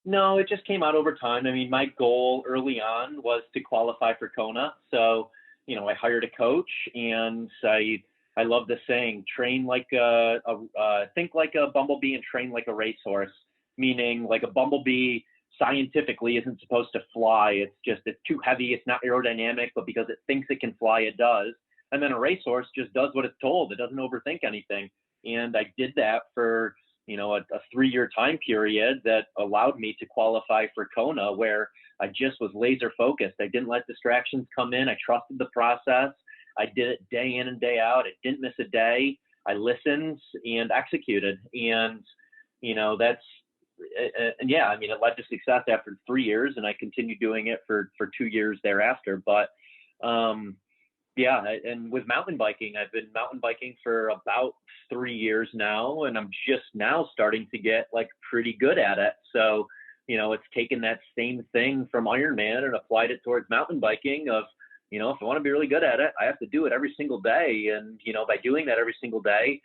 No, it just came out over time. I mean, my goal early on was to qualify for Kona. So, I hired a coach, and I I love the saying, think like a bumblebee and train like a racehorse, meaning like a bumblebee scientifically isn't supposed to fly. It's too heavy. It's not aerodynamic, but because it thinks it can fly, it does. And then a racehorse just does what it's told. It doesn't overthink anything. And I did that for, a 3-year time period that allowed me to qualify for Kona, where I just was laser focused. I didn't let distractions come in. I trusted the process. I did it day in and day out. I didn't miss a day. I listened and executed. And, it led to success after 3 years, and I continued doing it for 2 years thereafter. But, and with mountain biking, I've been mountain biking for about 3 years now, and I'm just now starting to get like pretty good at it. So, it's taken that same thing from Ironman and applied it towards mountain biking of, if I want to be really good at it, I have to do it every single day. And, by doing that every single day,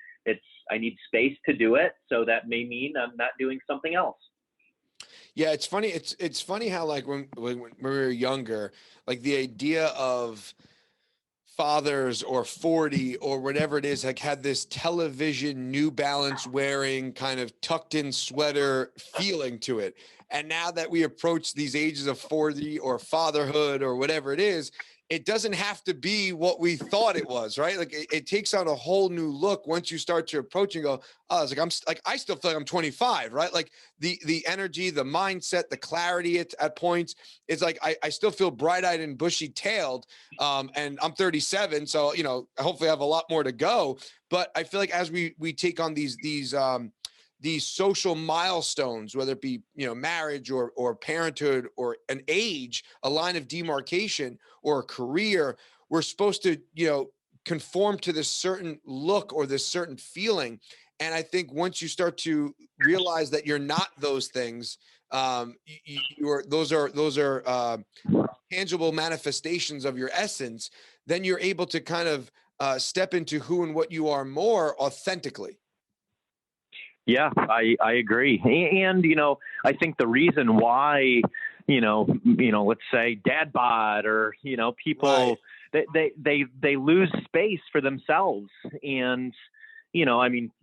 I need space to do it. So that may mean I'm not doing something else. Yeah, it's funny. It's funny how like when we were younger, like the idea of fathers or 40 or whatever it is, like had this television New Balance wearing kind of tucked in sweater feeling to it. And now that we approach these ages of 40 or fatherhood or whatever it is, it doesn't have to be what we thought it was, right? Like it takes on a whole new look once you start to approach and go, oh, it's like I still feel like I'm 25, right? Like the energy, the mindset, the clarity at points. It's like I still feel bright-eyed and bushy-tailed, and I'm 37, so hopefully I have a lot more to go. But I feel like as we take on these social milestones, whether it be, marriage or parenthood or an age, a line of demarcation or a career, we're supposed to, conform to this certain look or this certain feeling. And I think once you start to realize that you're not those things, those are tangible manifestations of your essence, then you're able to kind of step into who and what you are more authentically. Yeah, I agree. And, I think the reason why, let's say dad bod or, people, right, they lose space for themselves. And,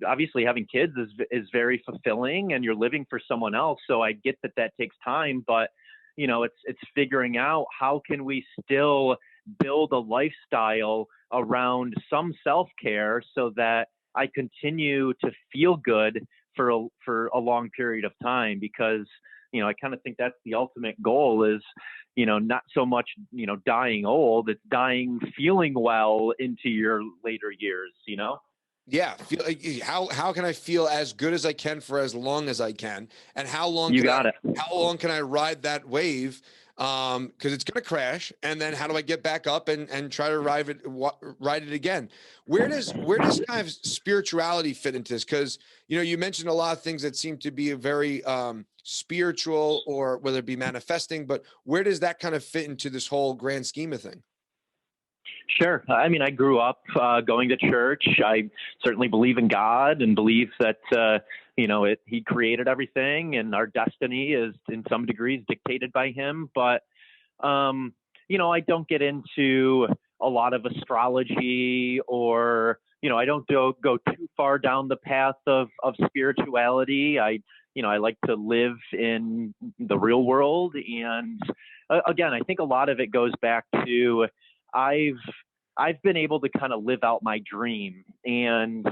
obviously having kids is very fulfilling and you're living for someone else. So I get that takes time, but, it's figuring out how can we still build a lifestyle around some self-care so that I continue to feel good for a long period of time, because, I kind of think that's the ultimate goal is, not so much, dying old, it's dying feeling well into your later years, Yeah. How can I feel as good as I can for as long as I can? And how long can I ride that wave? Because it's going to crash. And then how do I get back up and try to ride it again? Where does kind of spirituality fit into this? Because, you mentioned a lot of things that seem to be very spiritual, or whether it be manifesting, but where does that kind of fit into this whole grand scheme of thing? Sure. I grew up going to church. I certainly believe in God and believe that, he created everything and our destiny is in some degrees dictated by him. But, I don't get into a lot of astrology or, I don't go too far down the path of spirituality. I like to live in the real world. And again, I think a lot of it goes back to I've been able to kind of live out my dream. And,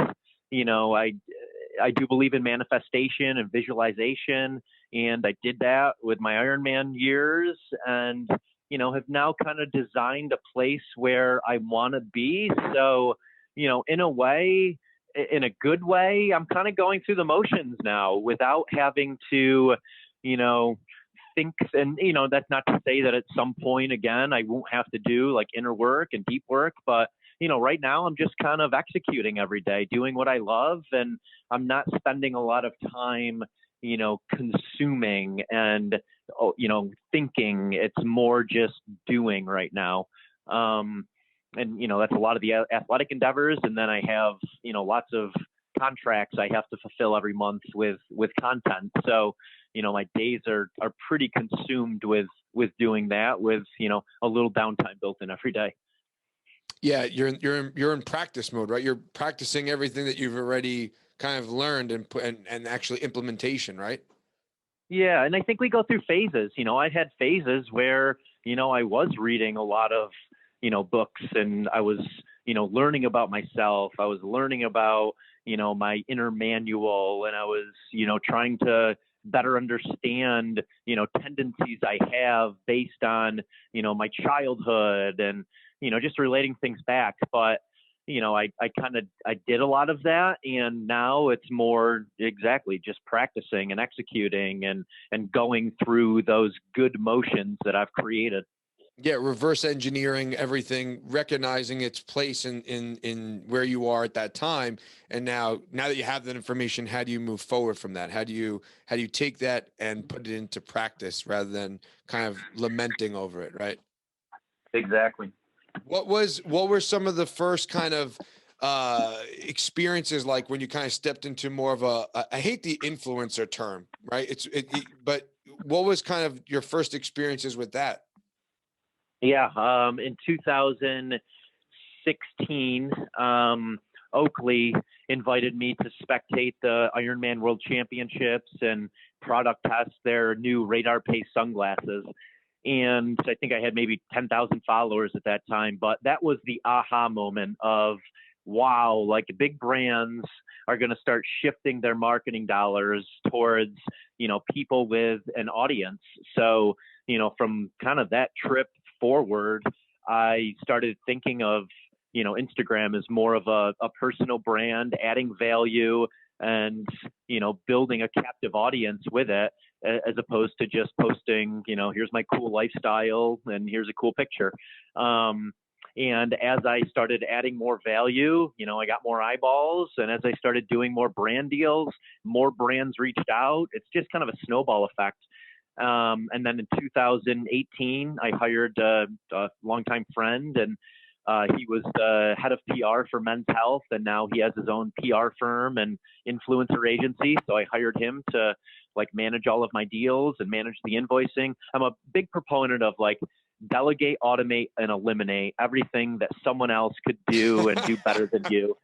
I do believe in manifestation and visualization. And I did that with my Ironman years and, have now kind of designed a place where I want to be. So, in a way, in a good way, I'm kind of going through the motions now without having to, think. And, that's not to say that at some point, again, I won't have to do like inner work and deep work, but, right now I'm just kind of executing every day, doing what I love. And I'm not spending a lot of time, consuming and, thinking. It's more just doing right now. And, that's a lot of the athletic endeavors. And then I have, lots of contracts I have to fulfill every month with content. So, my days are pretty consumed with doing that with, a little downtime built in every day. Yeah, you're in practice mode, right? You're practicing everything that you've already kind of learned and put and actually implementation, right? Yeah, and I think we go through phases. I had phases where, I was reading a lot of, books, and I was, learning about myself. I was learning about, my inner manual, and I was, trying to better understand, tendencies I have based on, my childhood, and, just relating things back. But I did a lot of that, and now it's more exactly just practicing and executing and going through those good motions that I've created. Yeah, reverse engineering everything, recognizing its place in where you are at that time, and now that you have that information, how do you move forward from that? How do you take that and put it into practice rather than kind of lamenting over it, right? Exactly. What were some of the first kind of experiences like when you kind of stepped into more of I hate the influencer term, right? But what was kind of your first experiences with that? Yeah. In 2016, Oakley invited me to spectate the Ironman World Championships and product test their new Radar Pace sunglasses. And I think I had maybe 10,000 followers at that time, but that was the aha moment of, wow, like big brands are going to start shifting their marketing dollars towards, people with an audience. So, from kind of that trip forward, I started thinking of, Instagram as more of a personal brand, adding value and, building a captive audience with it, as opposed to just posting, here's my cool lifestyle and here's a cool picture. And as I started adding more value, I got more eyeballs. And as I started doing more brand deals, more brands reached out. It's just kind of a snowball effect. And then in 2018, I hired a longtime friend, and he was the head of PR for Men's Health, and now he has his own PR firm and influencer agency. So I hired him to manage all of my deals and manage the invoicing. I'm a big proponent of delegate, automate, and eliminate everything that someone else could do and do better than you.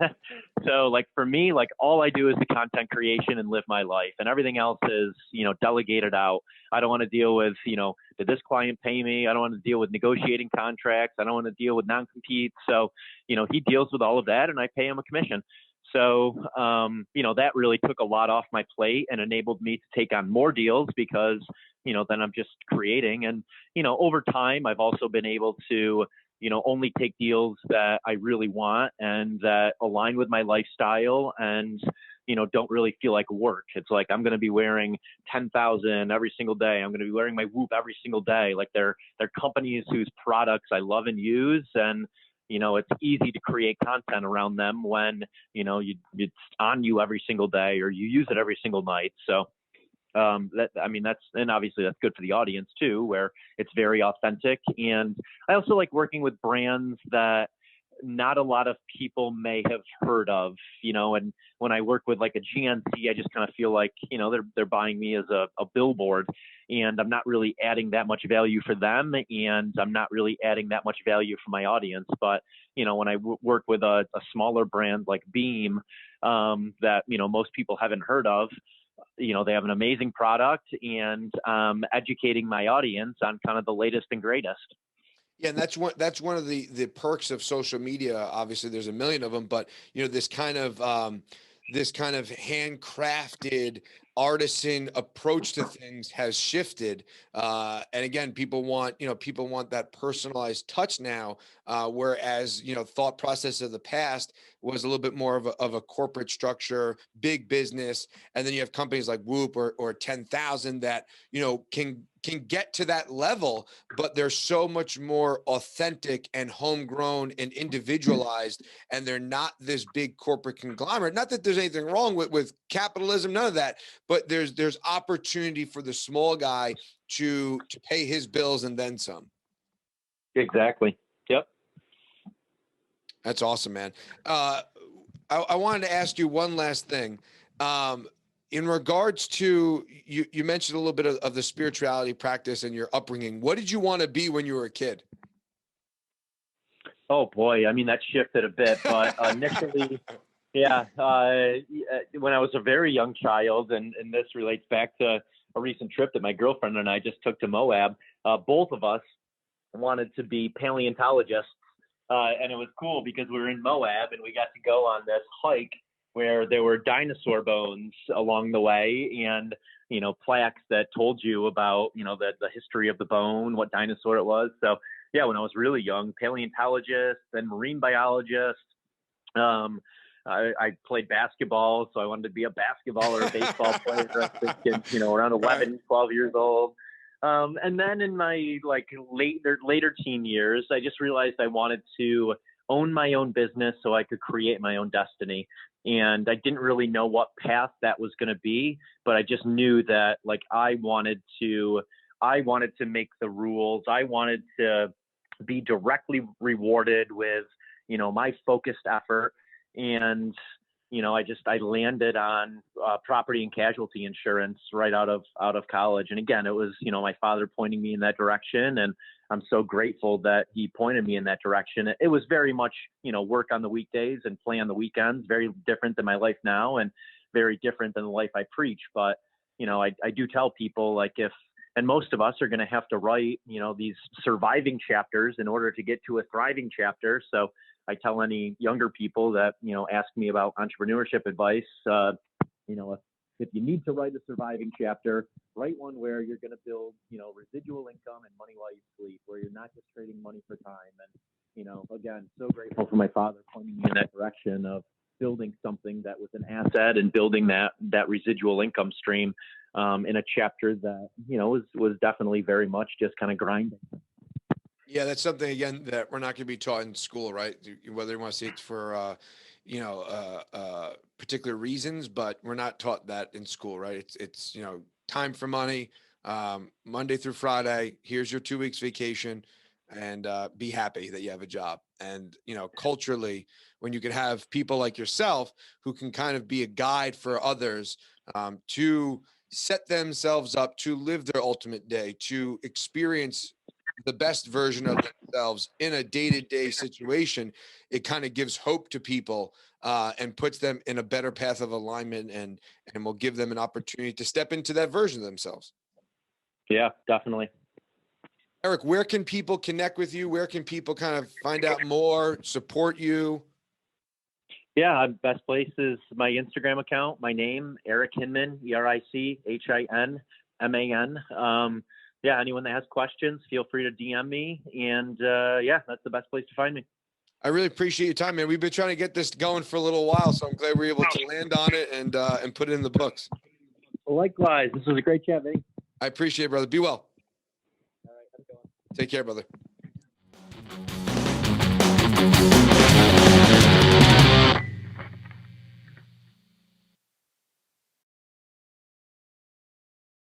So for me, all I do is the content creation and live my life, and everything else is, delegated out. I don't want to deal with, did this client pay me? I don't want to deal with negotiating contracts. I don't want to deal with non-competes. So, he deals with all of that, and I pay him a commission. So, that really took a lot off my plate and enabled me to take on more deals because, then I'm just creating. And, over time, I've also been able to, only take deals that I really want and that align with my lifestyle and, don't really feel like work. It's like, I'm going to be wearing 10,000 every single day. I'm going to be wearing my Whoop every single day. They're companies whose products I love and use. And, it's easy to create content around them when, it's on you every single day or you use it every single night. So, and obviously that's good for the audience too, where it's very authentic. And I also like working with brands that not a lot of people may have heard of, and when I work with a GNC, I just kind of feel like, they're buying me as a billboard, and I'm not really adding that much value for them. And I'm not really adding that much value for my audience. But, when I work with a smaller brand like Beam, that, most people haven't heard of, they have an amazing product, and educating my audience on kind of the latest and greatest. Yeah, and that's one of the perks of social media. Obviously, there's a million of them, but this kind of handcrafted artisan approach to things has shifted. And again, people want that personalized touch now, whereas thought process of the past was a little bit more of a corporate structure, big business, and then you have companies like Whoop or 10,000 that can get to that level, but they're so much more authentic and homegrown and individualized, and they're not this big corporate conglomerate. Not that there's anything wrong with capitalism, none of that, but there's opportunity for the small guy to pay his bills and then some. Exactly. Yep. That's awesome, man. I wanted to ask you one last thing. In regards to you mentioned a little bit of the spirituality practice and your upbringing. What did you want to be when you were a kid? Oh boy, I mean that shifted a bit, but initially, yeah, when I was a very young child, and this relates back to a recent trip that my girlfriend and I just took to Moab. Both of us wanted to be paleontologists, and it was cool because we were in Moab and we got to go on this hike where there were dinosaur bones along the way, and plaques that told you about the history of the bone, what dinosaur it was. So yeah, when I was really young, paleontologist, then marine biologist. I played basketball, so I wanted to be a basketball or a baseball player. I was thinking, around 11, 12 years old. And then in my later teen years, I just realized I wanted to own my own business so I could create my own destiny. And I didn't really know what path that was going to be, but I just knew that I wanted to make the rules. I wanted to be directly rewarded with, my focused effort. And, I landed on property and casualty insurance right out of college. And again, it was, my father pointing me in that direction. And I'm so grateful that he pointed me in that direction. It was very much, work on the weekdays and play on the weekends, very different than my life now and very different than the life I preach. But, I do tell people and most of us are going to have to write, these surviving chapters in order to get to a thriving chapter. So I tell any younger people that, ask me about entrepreneurship advice, if you need to write a surviving chapter, write one where you're going to build, residual income and money while you sleep, where you're not just trading money for time. And, again, so grateful for my father pointing me in that direction of building something that was an asset and building that residual income stream in a chapter that, was definitely very much just kind of grinding. Yeah, that's something again that we're not going to be taught in school, right? Whether you want to say it's for particular reasons, but we're not taught that in school, right? It's time for money, Monday through Friday. Here's your 2 weeks vacation, and be happy that you have a job. And culturally, when you can have people like yourself who can kind of be a guide for others to set themselves up to live their ultimate day, to experience the best version of themselves in a day-to-day situation, it kind of gives hope to people and puts them in a better path of alignment and will give them an opportunity to step into that version of themselves. Yeah, definitely. Eric, where can people connect with you? Where can people kind of find out more, support you? Yeah, best place is my Instagram account, my name, Eric Hinman, EricHinman. Yeah, anyone that has questions, feel free to DM me. And that's the best place to find me. I really appreciate your time, man. We've been trying to get this going for a little while, so I'm glad we're able to land on it and put it in the books. Likewise, this was a great chat, Vinny. I appreciate it, brother. Be well. All right, have a good one. Take care, brother.